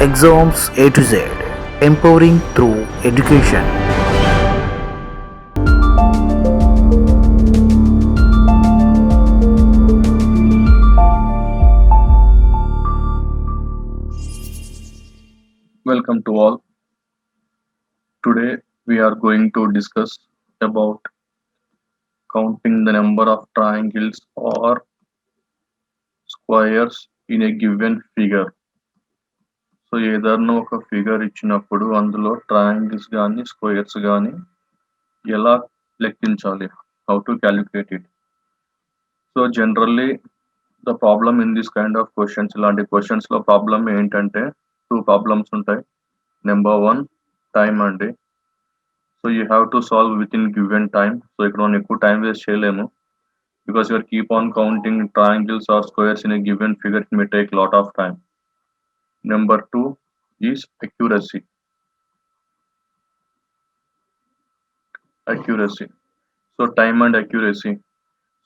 Exams A to Z, empowering through education. Welcome to all. Today we are going to discuss about counting the number of triangles or squares in a given figure. So ఏదైనా ఒక figure ఇచ్చినప్పుడు అందులో triangles కానీ squares కానీ ఎలా లెక్కించాలి, how to calculate it. So generally the problem in this kind of questions, ఇలాంటి questions లో ప్రాబ్లమ్ ఏంటంటే టూ ప్రాబ్లమ్స్ ఉంటాయి. నెంబర్ వన్, టైం అండి. So you have to solve with in given time. So ఇక్కడ మనం ఎక్కువ టైం వేస్ట్ చేయలేము, because you keep on counting triangles or squares in a given figure, it may take lot of time. Number two is accuracy. So time and accuracy.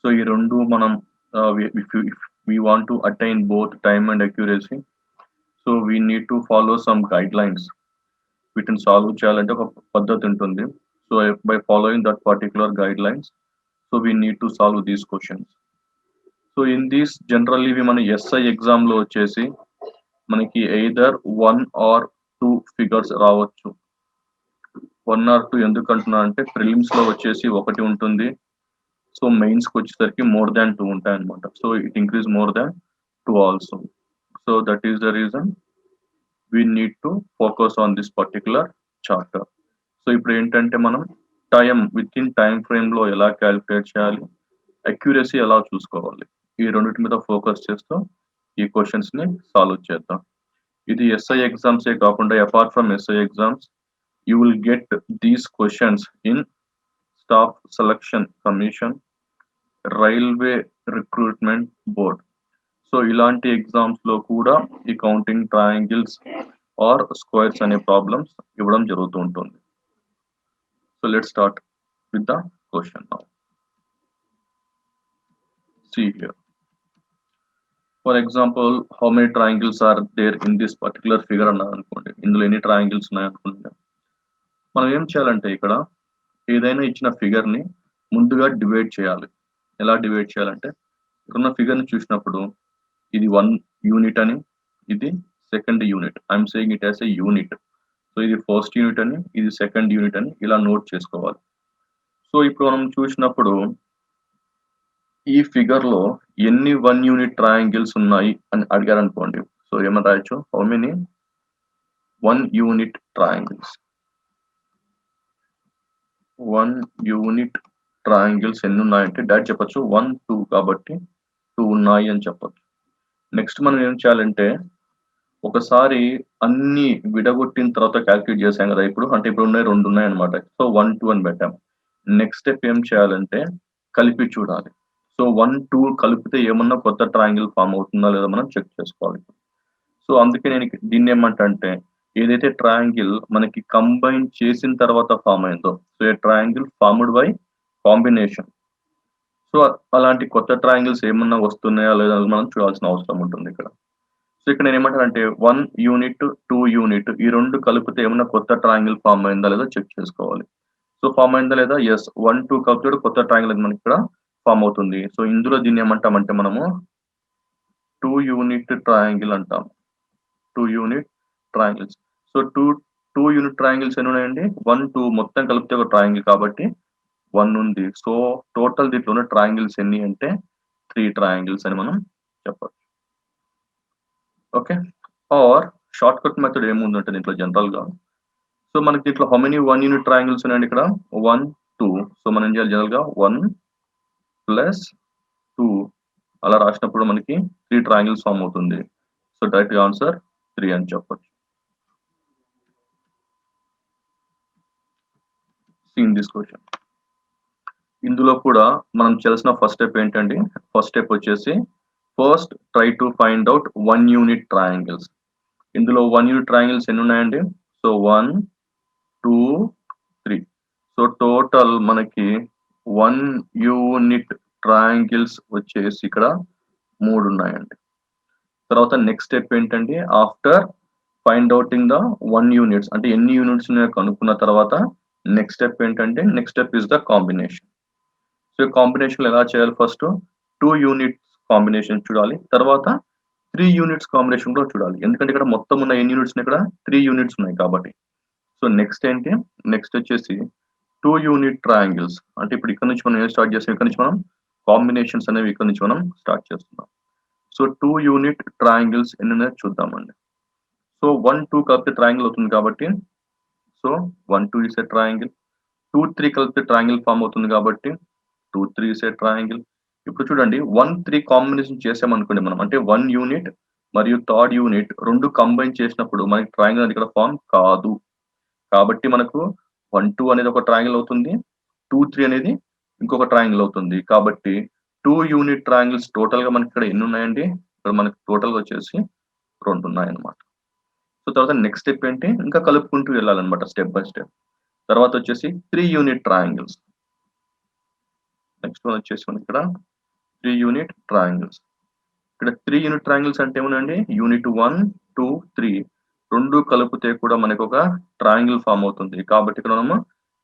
So ఈ రెండు మనం if we want to attain both time and accuracy, so we need to follow some guidelines. వీటిని solve చేయాలంటే ఒక పద్ధతి ఉంటుంది. So by following that particular guidelines, so we need to solve these questions. So in these generally ఇవి మన SI exam లో వచ్చేసి మనకి ఎయిదర్ 1 or 2 ఫిగర్స్ రావచ్చు. 1 or 2 ఎందుకంటున్నా అంటే ప్రిలిమ్స్ లో వచ్చేసి ఒకటి ఉంటుంది, సో మెయిన్స్ కి వచ్చేసరికి మోర్ దాన్ 2 ఉంటాయి అనమాట. So it increase more than 2 also. So that is the reason we need to focus on this particular chapter. So ఇప్పుడు ఏంటంటే మనం time with in time frame లో ఎలా క్యాలిక్యులేట్ చేయాలి, అక్యురసీ ఎలా చూసుకోవాలి, ఈ రెండింటి మీద ఫోకస్ చేస్తూ ఈ క్వశ్చన్స్ ని సాల్వ్ చేద్దాం. ఇది ఎస్ఐ ఎగ్జామ్స్ ఏ కాకుండా apart from SI exams you will get these questions in staff selection commission, railway recruitment board. So ఇలాంటి ఎగ్జామ్స్ లో కూడా ఈ కౌంటింగ్ ట్రయాంగిల్స్ ఆర్ స్క్వేర్స్ అనే ప్రాబ్లమ్స్ ఇవ్వడం జరుగుతూ ఉంటుంది. So let start with the question now. See here. For example, how many triangles are there in this particular figure అన్నారు అనుకోండి. ఇందులో ఎన్ని ట్రయాంగిల్స్ ఉన్నాయి అనుకోండి. మనం ఏం చేయాలంటే ఇక్కడ ఏదైనా ఇచ్చిన ఫిగర్ ని ముందుగా డివైడ్ చేయాలి. ఎలా డివైడ్ చేయాలంటే ఇక్కడున్న ఫిగర్ ని చూసినప్పుడు ఇది 1 యూనిట్ అని, ఇది second unit. I'm saying it as a unit. So ఇది ఫస్ట్ యూనిట్ అని, ఇది సెకండ్ యూనిట్ అని ఇలా నోట్ చేసుకోవాలి. సో ఇప్పుడు మనం చూసినప్పుడు ఈ ఫిగర్ లో ఎన్ని 1 యూనిట్ ట్రయాంగిల్స్ ఉన్నాయి అని అడిగారు అనుకోండి. సో ఏమని రాయొచ్చు, how many 1 unit triangles. 1 unit triangles ఎన్ని ఉన్నాయంటే డాట్ చెప్పచ్చు 1 2 కాబట్టి 2 ఉన్నాయి అని చెప్పచ్చు. నెక్స్ట్ మనం ఏం చేయాలంటే ఒకసారి అన్ని విడగొట్టిన తర్వాత క్యాల్కులేట్ చేసాం కదా, ఇప్పుడు అంటే ఇప్పుడు ఉన్నాయి 2 ఉన్నాయి అనమాట. సో 1 2 అని పెట్టాం. నెక్స్ట్ స్టెప్ ఏం చేయాలంటే కలిపి చూడాలి. సో 1 2 కలిపితే ఏమన్నా కొత్త ట్రయాంగిల్ ఫామ్ అవుతుందా లేదా మనం చెక్ చేసుకోవాలి. సో అందుకే నేను దీన్ని ఏమంటే ఏదైతే ట్రయాంగిల్ మనకి కంబైన్ చేసిన తర్వాత ఫామ్ అయిందో, so a triangle formed by combination. So అలాంటి కొత్త ట్రయాంగిల్స్ ఏమన్నా వస్తున్నాయా లేదా మనం చూడాల్సిన అవసరం ఉంటుంది ఇక్కడ. సో ఇక్కడ నేను ఏమంటానంటే 1 యూనిట్ 2 యూనిట్ ఈ రెండు కలిపితే ఏమన్నా కొత్త ట్రయాంగిల్ ఫామ్ అయిందా లేదా చెక్ చేసుకోవాలి. సో ఫామ్ అయిందా లేదా, ఎస్ 1 2 కలిపితే కొత్త ట్రయాంగిల్ మనకి ఇక్కడ ఫామ్ అవుతుంది. సో ఇందులో దీన్ని ఏమంటామంటే మనము 2 యూనిట్ ట్రయాంగిల్ అంటాం. 2 unit triangles. So 2 unit triangles ఎన్ని ఉన్నాయండి, 1 2 మొత్తం కలిపితే ఒక ట్రయాంగిల్ కాబట్టి 1 ఉంది. సో టోటల్ దీంట్లో ఉన్న ట్రయాంగిల్స్ ఎన్ని అంటే 3 ట్రయాంగిల్స్ అని మనం చెప్పచ్చు. Okay, or shortcut method ఏముందంటే దీంట్లో జనరల్ గా, సో మనకి దీంట్లో హౌ మెనీ 1 యూనిట్ ట్రయాంగిల్స్ ఉన్నాయండి, ఇక్కడ 1 2. సో మనం ఏం చేయాలి, జనరల్ గా 1 ప్లస్ 2 అలా రాసినప్పుడు మనకి 3 ట్రయాంగిల్స్ ఫామ్ అవుతుంది. సో డైరెక్ట్ ఆన్సర్ 3 అని చెప్పచ్చు. Seen this question. ఇందులో కూడా మనం చేయాల్సిన ఫస్ట్ స్టెప్ ఏంటండి, ఫస్ట్ స్టెప్ వచ్చేసి first try to find out 1 unit triangles. ఇందులో 1 యూనిట్ ట్రయాంగిల్స్ ఎన్ని ఉన్నాయండి, సో 1 2 3. సో టోటల్ మనకి 1 యూనిట్ ట్రయాంగిల్స్ వచ్చేసి ఇక్కడ 3 ఉన్నాయండి. తర్వాత నెక్స్ట్ స్టెప్ ఏంటండి, after find outing the 1 units అంటే ఎన్ని యూనిట్స్ ఉన్నాయో కనుక్కున్న తర్వాత నెక్స్ట్ స్టెప్ ఏంటంటే next step is the combination. So combination ఎలా చేయాలి? ఫస్ట్ 2 యూనిట్స్ కాంబినేషన్ చూడాలి. తర్వాత 3 యూనిట్స్ కాంబినేషన్ కూడా చూడాలి. ఎందుకంటే ఇక్కడ మొత్తం ఉన్న ఎన్ని యూనిట్స్ ఉన్నాయి? ఇక్కడ 3 యూనిట్స్ ఉన్నాయి కాబట్టి. సో నెక్స్ట్ ఏంటి? నెక్స్ట్ వచ్చేసి 2 యూనిట్ ట్రయాంగిల్స్ అంటే ఇప్పుడు ఇక్కడ నుంచి మనం ఏం స్టార్ట్ చేస్తాం? ఇక్కడ నుంచి మనం కాంబినేషన్స్ అనేవి ఇక్కడ నుంచి మనం స్టార్ట్ చేస్తున్నాం. సో 2 యూనిట్ ట్రయాంగిల్స్ ఎన్ని ఉన్నాయో చూద్దామండి. సో 1, 2 కలిపితే ట్రయాంగిల్ అవుతుంది కాబట్టి సో 1, 2 ఇస్ ఏ ట్రయాంగిల్. 2, 3 కలిపితే ట్రయాంగిల్ ఫామ్ అవుతుంది కాబట్టి 2, 3 ఇస్ ఏ ట్రయాంగిల్. ఇప్పుడు చూడండి 1, 3 కాంబినేషన్ చేసామనుకోండి మనం అంటే 1 యూనిట్ మరియు థర్డ్ యూనిట్ 2 కంబైన్ చేసినప్పుడు మనకి ట్రయాంగిల్ అనేది ఇక్కడ ఫామ్ కాదు. కాబట్టి మనకు 1, 2 అనేది ఒక ట్రయాంగిల్ అవుతుంది. 2, 3 అనేది ఇంకొక ట్రయాంగిల్ అవుతుంది. కాబట్టి 2 యూనిట్ ట్రయాంగిల్స్ టోటల్ గా మనకి ఇక్కడ ఎన్ని ఉన్నాయండి? ఇక్కడ మనకి టోటల్ గా వచ్చేసి 2 ఉన్నాయన్నమాట. సో తర్వాత నెక్స్ట్ స్టెప్ ఏంటి? ఇంకా కలుపుకుంటూ వెళ్ళాలన్నమాట స్టెప్ బై స్టెప్. తర్వాత వచ్చేసి 3 యూనిట్ ట్రయాంగిల్స్. నెక్స్ట్ వన్ వచ్చేసి మనకి ఇక్కడ 3 యూనిట్ ట్రయాంగిల్స్. ఇక్కడ 3 యూనిట్ ట్రయాంగిల్స్ అంటే ఏమోనండి? యూనిట్ 1, 2, 3 2 కలిపితే కూడా మనకు ఒక ట్రయాంగిల్ ఫామ్ అవుతుంది. కాబట్టి ఇక్కడ మనము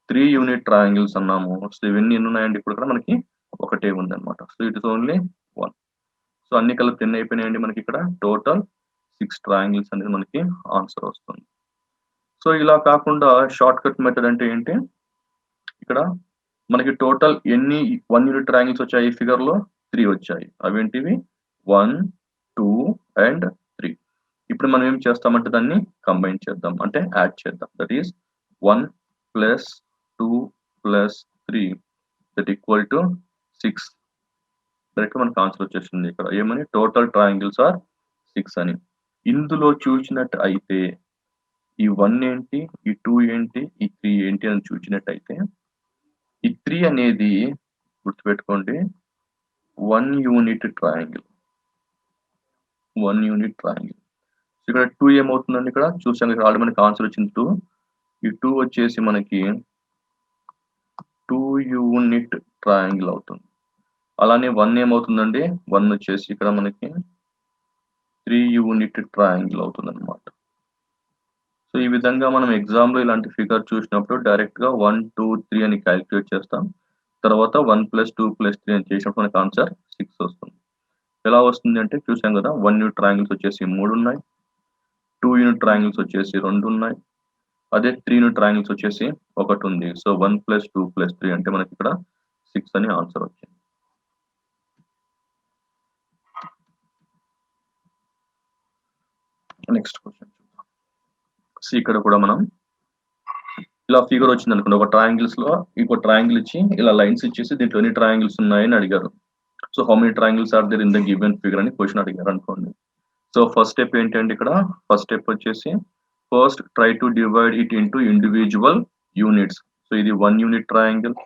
3 యూనిట్ ట్రయాంగిల్స్ అన్నాము. సో ఇవన్నీ ఎన్ని ఉన్నాయండి? ఇప్పుడు ఇక్కడ మనకి ఒకటే ఉందన్నమాట. So it is only 1. So అన్ని కలిపి ఎన్ని అయిపోయినాయండి మనకి ఇక్కడ? టోటల్ 6 ట్రయాంగిల్స్ అనేది మనకి ఆన్సర్ వస్తుంది. సో ఇలా కాకుండా షార్ట్ కట్ మెథడ్ అంటే ఏంటి? ఇక్కడ మనకి టోటల్ ఎన్ని 1 యూనిట్ ట్రయాంగిల్స్ వచ్చాయి ఈ ఫిగర్ లో? 3 వచ్చాయి. అవేంటివి? 1, 2 అండ్ 3. ఇప్పుడు మనం ఏం చేస్తామంటే దాన్ని కంబైన్ చేద్దాం అంటే యాడ్ చేద్దాం. That is 1 + 2 + 3 that equal to 6. Direct మనకు ఆన్సర్ వచ్చేసింది ఇక్కడ ఏమని? టోటల్ ట్రయాంగిల్స్ ఆర్ 6 అని. ఇందులో చూసినట్టు అయితే ఈ 1 ఏంటి? ఈ 2 ఏంటి? ఈ 3 ఏంటి అని చూసినట్టయితే ఈ 3 అనేది గుర్తుపెట్టుకోండి 1 యూనిట్ ట్రయాంగిల్. 1 unit triangle. ఇక్కడ 2 ఏమవుతుందండి? ఇక్కడ చూసాం ఇక్కడ ఆల్రెడీ మనకి ఆన్సర్ వచ్చింది 2. ఈ 2 వచ్చేసి మనకి 2 యూనిట్ ట్రయాంగిల్ అవుతుంది. అలానే 1 ఏమవుతుందండి? 1 వచ్చేసి ఇక్కడ మనకి 3 యూనిట్ ట్రయాంగిల్ అవుతుందన్నమాట. సో ఈ విధంగా మనం ఎగ్జామ్ లో ఇలాంటి ఫిగర్ చూసినప్పుడు డైరెక్ట్ గా 1, 2, 3 అని క్యాలిక్యులేట్ చేస్తాం. తర్వాత 1 + 2 + 3 అని చేసినప్పుడు మనకి ఆన్సర్ 6 వస్తుంది. ఎలా వస్తుంది అంటే చూసాం కదా 1 యూనిట్ ట్రయాంగిల్స్ వచ్చేసి 3 ఉన్నాయి. 2 యూనిట్ ట్రయాంగిల్స్ వచ్చేసి 2 ఉన్నాయి. అదే 3 యూనిట్ ట్రయాంగిల్స్ వచ్చేసి 1 ఉంది. సో 1 + 2 + 3 అంటే మనకి ఇక్కడ 6 అని ఆన్సర్ వచ్చింది. నెక్స్ట్ క్వశ్చన్ చూద్దాం. సో ఇక్కడ కూడా మనం ఇలా ఫిగర్ వచ్చింది అనుకోండి ఒక ట్రయాంగిల్స్ లో ఇంకో ట్రయాంగిల్ ఇచ్చి ఇలా లైన్స్ ఇచ్చేసి దీంట్లో ఎన్ని ట్రయాంగిల్స్ ఉన్నాయని అడిగారు. So how many triangles are there in the given figure అని క్వశ్చన్ అడిగారు అనుకోండి. సో ఫస్ట్ స్టెప్ ఏంటంటే ఇక్కడ ఫస్ట్ స్టెప్ వచ్చేసి first try to divide it into individual units. So ఇది 1 యూనిట్ ట్రయాంగిల్,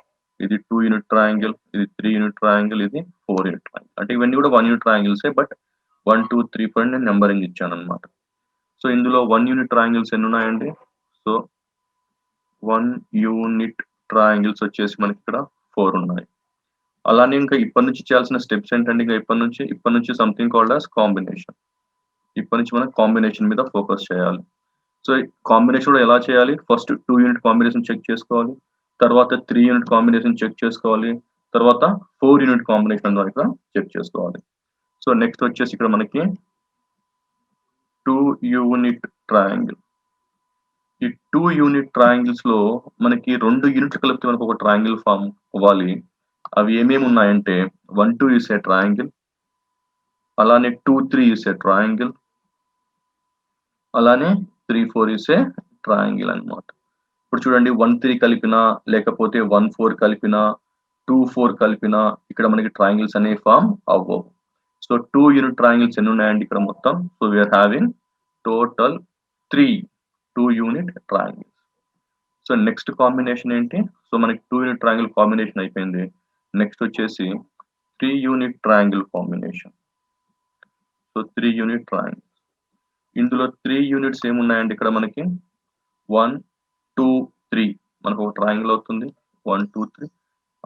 ఇది 2 యూనిట్ ట్రయాంగిల్, ఇది 3 యూనిట్ ట్రయాంగిల్, ఇది 4 యూనిట్ ట్రయాంగిల్. అంటే ఇవన్నీ కూడా 1 యూనిట్ ట్రయాంగిల్సే బట్ 1, 2, 3, 4 నేను నెంబరింగ్ ఇచ్చాను అనమాట. సో ఇందులో 1 యూనిట్ ట్రయాంగిల్స్ ఎన్ని ఉన్నాయండి? సో 1 యూనిట్ ట్రయాంగిల్స్ వచ్చేసి మనకి ఇక్కడ 4 ఉన్నాయి. అలానే ఇంకా ఇప్పటి నుంచి చేయాల్సిన స్టెప్స్ ఏంటంటే ఇంకా ఇప్పటి నుంచి సంథింగ్ కాల్డ్ యాస్ కాంబినేషన్. ఇప్పటి నుంచి మనం కాంబినేషన్ మీద ఫోకస్ చేయాలి. సో కాంబినేషన్ కూడా ఎలా చేయాలి? ఫస్ట్ 2 యూనిట్ కాంబినేషన్ చెక్ చేసుకోవాలి. తర్వాత 3 యూనిట్ కాంబినేషన్ చెక్ చేసుకోవాలి. తర్వాత 4 యూనిట్ కాంబినేషన్ ద్వారా చెక్ చేసుకోవాలి. సో నెక్స్ట్ వచ్చేసి ఇక్కడ మనకి 2 యూనిట్ ట్రయాంగిల్. ఈ 2 యూనిట్ ట్రయాంగిల్స్ లో మనకి 2 యూనిట్లు కలిపితే మనకు ఒక ట్రయాంగిల్ ఫామ్ అవ్వాలి. అవి ఏమేమి ఉన్నాయంటే 1, 2 ఇస్ ఏ ట్రయాంగిల్, అలానే 2, 3 ఇస్ ఏ ట్రయాంగిల్, అలానే 3, 4 ఇస్ ఏ ట్రయాంగిల్ అన్నమాట. ఇప్పుడు చూడండి 1, 3 కలిపినా లేకపోతే 1, 4 కలిపినా 2, 4 కలిపినా ఇక్కడ మనకి ట్రయాంగిల్స్ అనేవి ఫామ్ అవ్వవు. సో 2 యూనిట్ ట్రయాంగిల్స్ ఎన్ని ఉన్నాయండి ఇక్కడ మొత్తం? So we are having total 3 2 unit triangles. So next combination ఏంటి? సో మనకి 2 యూనిట్ ట్రయాంగిల్ కాంబినేషన్ అయిపోయింది. నెక్స్ట్ వచ్చేసి 3 unit triangle combination. So 3 unit triangle. ఇందులో 3 యూనిట్స్ ఏమున్నాయండి ఇక్కడ మనకి? 1, 2, 3 మనకు ఒక ట్రయాంగిల్ అవుతుంది. 1, 2, 3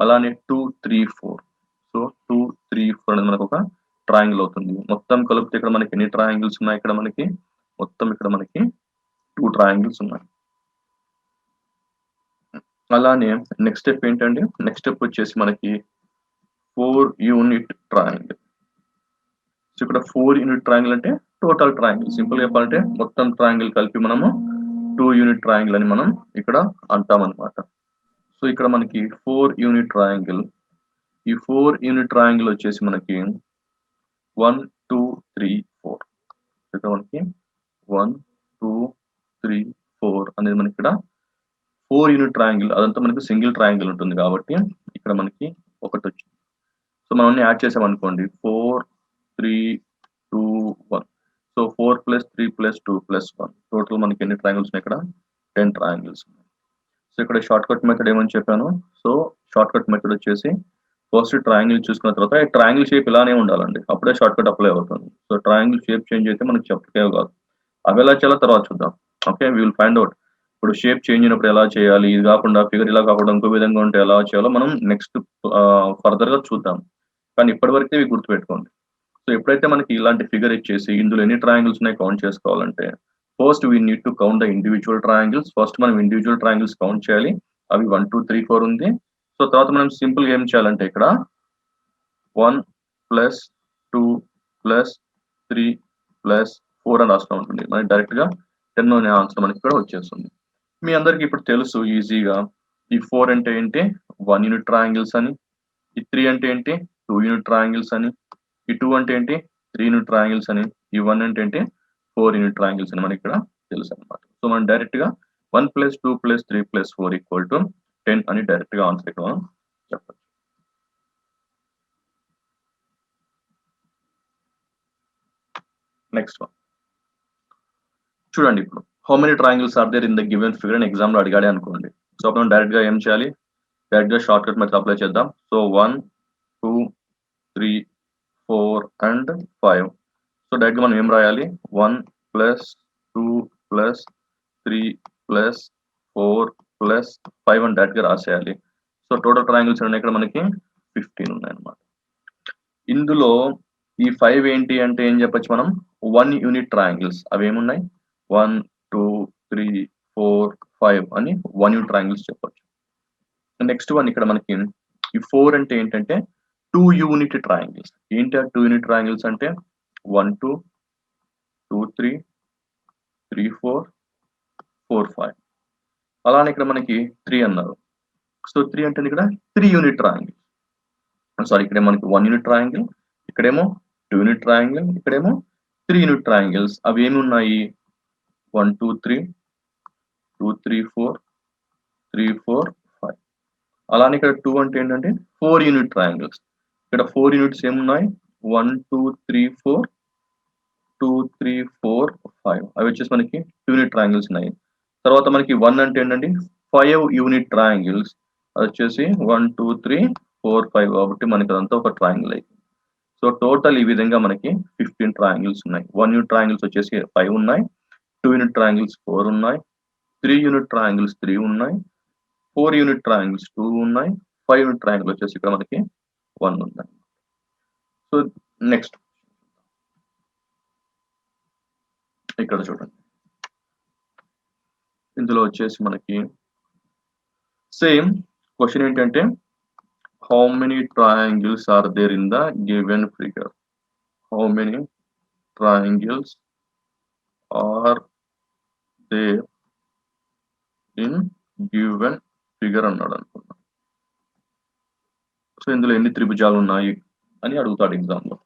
అలానే 2, 3, 4. సో 2, 3, 4 అనేది మనకు ఒక ట్రయాంగిల్ అవుతుంది. మొత్తం కలిపితే ఇక్కడ మనకి ఎన్ని ట్రయాంగిల్స్ ఉన్నాయి? ఇక్కడ మనకి మొత్తం ఇక్కడ మనకి 2 ట్రయాంగిల్స్ ఉన్నాయి. అలానే నెక్స్ట్ స్టెప్ ఏంటండి? నెక్స్ట్ స్టెప్ వచ్చేసి మనకి 4 యూనిట్ ట్రయాంగిల్. సో ఇక్కడ 4 యూనిట్ ట్రయాంగిల్ అంటే టోటల్ ట్రయాంగిల్. సింపుల్ చెప్పాలంటే మొత్తం ట్రయాంగిల్ కలిపి మనము 2 యూనిట్ ట్రయాంగిల్ అని మనం ఇక్కడ అంటామన్నమాట. సో ఇక్కడ మనకి 4 యూనిట్ ట్రయాంగిల్. ఈ 4 యూనిట్ ట్రయాంగిల్ వచ్చేసి మనకి 1, 2, 3, 4. ఇక్కడ మనకి 1, 2, 3, 4 అనేది మనకి ఇక్కడ 4 యూనిట్ ట్రయాంగిల్. అదంతా మనకి సింగిల్ ట్రయాంగిల్ ఉంటుంది కాబట్టి ఇక్కడ మనకి ఒకటి వచ్చింది. సో మనం అన్ని యాడ్ చేసామనుకోండి 4, 3, 2, 1. సో 4 + 3 + 2 + 1. టోటల్ మనకి ఎన్ని ట్రయాంగిల్స్ ఉన్నాయి ఇక్కడ? 10 ట్రయాంగిల్స్ ఉన్నాయి. సో ఇక్కడ షార్ట్ కట్ మెథడ్ ఏమని చెప్పాను? సో షార్ట్ కట్ మెథడ్ వచ్చేసి ఫస్ట్ ట్రయాంగిల్ చూసుకున్న తర్వాత ఈ ట్రయాంగిల్ షేప్ ఇలానే ఉండాలండి. అప్పుడే షార్ట్ కట్ అప్లై అవుతుంది. సో ట్రయాంగిల్ షేప్ చేంజ్ అయితే మనకి చెప్పకేవి కాదు. అవి ఎలా చేయాలో తర్వాత చూద్దాం. Okay, we will find out. ఇప్పుడు షేప్ చేంజ్ అయినప్పుడు ఎలా చేయాలి, ఇది కాకుండా ఫిగర్ ఇలా కాకుండా ఇంకో విధంగా ఉంటే ఎలా చేయాలో మనం నెక్స్ట్ ఫర్దర్ గా చూద్దాం. కానీ ఇప్పటివరకు ఇవి గుర్తుపెట్టుకోండి. సో ఎప్పుడైతే మనకి ఇలాంటి ఫిగర్ ఇచ్చేసి ఇందులో ఎన్ని ట్రయాంగిల్స్ ఉన్నాయి కౌంట్ చేసుకోవాలంటే first we need to count the individual triangles. First మనం ఇండివిజువల్ ట్రయాంగిల్స్ కౌంట్ చేయాలి. అవి 1, 2, 3, 4 ఉంది. సో తర్వాత మనం సింపుల్ గా ఏం చేయాలంటే ఇక్కడ 1 + 2 + 3 + 4 అని రాస్తూ ఉంటుంది. మనకి డైరెక్ట్ గా 10 అనే ఆన్సర్ మనకి ఇక్కడ వచ్చేస్తుంది. మీ అందరికి ఇప్పుడు తెలుసు ఈజీగా ఈ 4 అంటే ఏంటి 1 యూనిట్ ట్రయాంగిల్స్ అని, ఈ 3 అంటే ఏంటి 2 యూనిట్ ట్రయాంగిల్స్ అని, ఈ 2 అంటే ఏంటి 3 యూనిట్ ట్రయాంగిల్స్ అని, ఈ 1 అంటే ఏంటి 4 యూనిట్ ట్రయాంగిల్స్ అని మనకి ఇక్కడ తెలుసు అనమాట. సో మనం డైరెక్ట్ గా 1 + 2 + 3 + 4 = 10 అని డైరెక్ట్ గా ఆన్సర్ ఇక్కడ మనం చెప్పచ్చు. నెక్స్ట్ వన్ చూడండి. ఇప్పుడు how many triangles are there in the given figure అని ఎగ్జామ్ లో అడిగాడే అనుకోండి. సో అప్పుడు మనం డైరెక్ట్ గా ఏం చేయాలి? డైరెక్ట్ గా షార్ట్ కట్ మెథడ్ అప్లై చేద్దాం. So 1, 2, 3, 4 and 5. సో డైరెక్ట్ గా మనం ఏం రాయాలి? 1 + 2 + 3 + 4 + 5 అని డైరెక్ట్ గా రాసేయాలి. సో టోటల్ ట్రయాంగిల్స్ ఉన్నాయి ఇక్కడ మనకి 15 ఉన్నాయి అన్నమాట. ఇందులో ఈ 5 ఏంటి అంటే ఏం చెప్పొచ్చు మనం 1 యూనిట్ ట్రయాంగిల్స్. అవి ఏమున్నాయి 1, 2, 3, 4, 5 అని 1 యూనిట్ ట్రయాంగిల్స్ చెప్పొచ్చు. నెక్స్ట్ వన్ ఇక్కడ మనకి ఈ 4 అంటే ఏంటంటే 2 యూనిట్ ట్రయాంగిల్స్. ఏంటి ఆ 2 యూనిట్ ట్రయాంగిల్స్ అంటే 1, 2, 2, 3, 3, 4, 4, 5. అలానే ఇక్కడ మనకి 3 అన్నారు. సో 3 అంటే ఇక్కడ 3 యూనిట్ ట్రయాంగిల్. సారీ, ఇక్కడ మనకి 1 యూనిట్ ట్రయాంగిల్, ఇక్కడేమో 2 యూనిట్ ట్రయాంగిల్, ఇక్కడేమో 3 యూనిట్ ట్రయాంగిల్స్. అవి ఏమి ఉన్నాయి 1, 2, 3, 2, 3, 4, 3, 4, 5. అలానే ఇక్కడ 2 అంటే ఏంటంటే 4 యూనిట్ ట్రయాంగిల్స్. ఇక్కడ 4 యూనిట్స్ ఏమున్నాయి 1, 2, 3, 4, 2, 3, 4, 5. అవి వచ్చేసి మనకి 2 యూనిట్ ట్రయాంగిల్స్ ఉన్నాయి. తర్వాత మనకి 1 అంటే ఏంటంటే 5 యూనిట్ ట్రయాంగిల్స్. అది వచ్చేసి 1, 2, 3, 4, 5 కాబట్టి మనకి అదంతా ఒక ట్రయాంగిల్ అయింది. సో టోటల్ ఈ విధంగా మనకి 15 ట్రయాంగిల్స్ ఉన్నాయి. 1 యూనిట్ ట్రయాంగిల్స్ వచ్చేసి 5 ఉన్నాయి, 2 యూనిట్ ట్రయాంగిల్స్ 4 ఉన్నాయి, 3 యూనిట్ ట్రయాంగిల్స్ 3 ఉన్నాయి, 4 యూనిట్ ట్రయాంగిల్స్ 2 ఉన్నాయి, 5 యూనిట్ ట్రయాంగిల్ వచ్చేసి ఇక్కడ మనకి 1 ఉన్నాయి. సో నెక్స్ట్ ఇక్కడ చూడండి. ఇందులో వచ్చేసి మనకి సేమ్ క్వశ్చన్ ఏంటంటే how many triangles are there in the given figure? How many triangles are there in given figure అన్నాడు అనుకున్నాం. సో ఇందులో ఎన్ని త్రిభుజాలు ఉన్నాయి అని అడుగుతాడు ఎగ్జామ్ లో.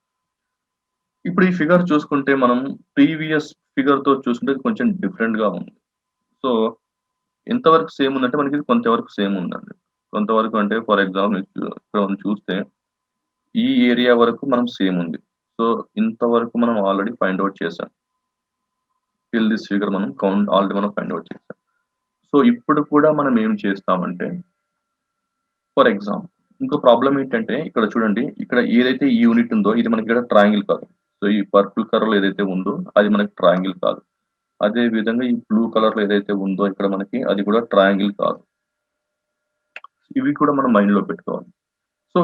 ఇప్పుడు ఈ ఫిగర్ చూసుకుంటే మనం ప్రీవియస్ ఫిగర్ తో చూసుకుంటే కొంచెం డిఫరెంట్ గా ఉంది. సో ఎంతవరకు సేమ్ ఉందంటే మనకి కొంతవరకు సేమ్ ఉందండి. కొంతవరకు అంటే ఫర్ ఎగ్జాంపుల్ ఇక్కడ మనం చూస్తే ఈ ఏరియా వరకు మనం సేమ్ ఉంది. సో ఇంతవరకు మనం ఆల్రెడీ ఫైండ్ అవుట్ చేసాం. టిల్ దిస్ ఫిగర్ మనం ఆల్రెడీ మనం ఫైండ్ అవుట్ చేసాం. సో ఇప్పుడు కూడా మనం ఏం చేస్తామంటే ఫర్ ఎగ్జాంపుల్ ఇంకో ప్రాబ్లం ఏంటంటే ఇక్కడ చూడండి, ఇక్కడ ఏదైతే ఈ యూనిట్ ఉందో ఇది మనకి ఇక్కడ ట్రయాంగిల్ కాదు. సో ఈ పర్పుల్ కలర్ లో ఏదైతే ఉందో అది మనకి ట్రయాంగిల్ కాదు. అదే విధంగా ఈ బ్లూ కలర్ లో ఏదైతే ఉందో ఇక్కడ మనకి అది కూడా ట్రయాంగిల్ కాదు. ఇవి కూడా మనం మైండ్ లో పెట్టుకోవాలి. సో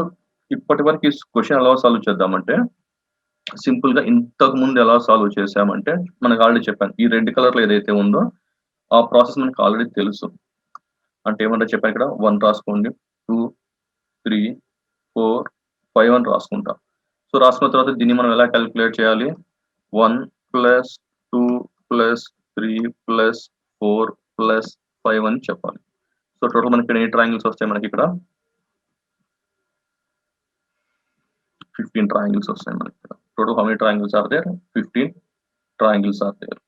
ఇప్పటి వరకు ఈ క్వశ్చన్ ఎలా సాల్వ్ చేద్దామంటే సింపుల్ గా ఇంతకు ముందు ఎలా సాల్వ్ చేసామంటే మనకు ఆల్రెడీ చెప్పాను. ఈ రెడ్ కలర్ లో ఏదైతే ఉందో ఆ ప్రాసెస్ మనకు ఆల్రెడీ తెలుసు. అంటే ఏమంటే చెప్పాను ఇక్కడ 1 రాసుకోండి, 2, 3, 4, 5 అని రాసుకుంటాం. సో రాసుకున్న తర్వాత దీన్ని మనం ఎలా క్యాలిక్యులేట్ చేయాలి? 1 ప్లస్ 2 ప్లస్ 3 ప్లస్ 4 ప్లస్ 5 అని చెప్పాలి. సో టోటల్ మనకి ఎన్ని ట్రయాంగిల్స్ వస్తాయి మనకి ఇక్కడ? 15 triangles వస్తాయి మనకి ఇక్కడ. Total how many triangles are there? 15 triangles are there.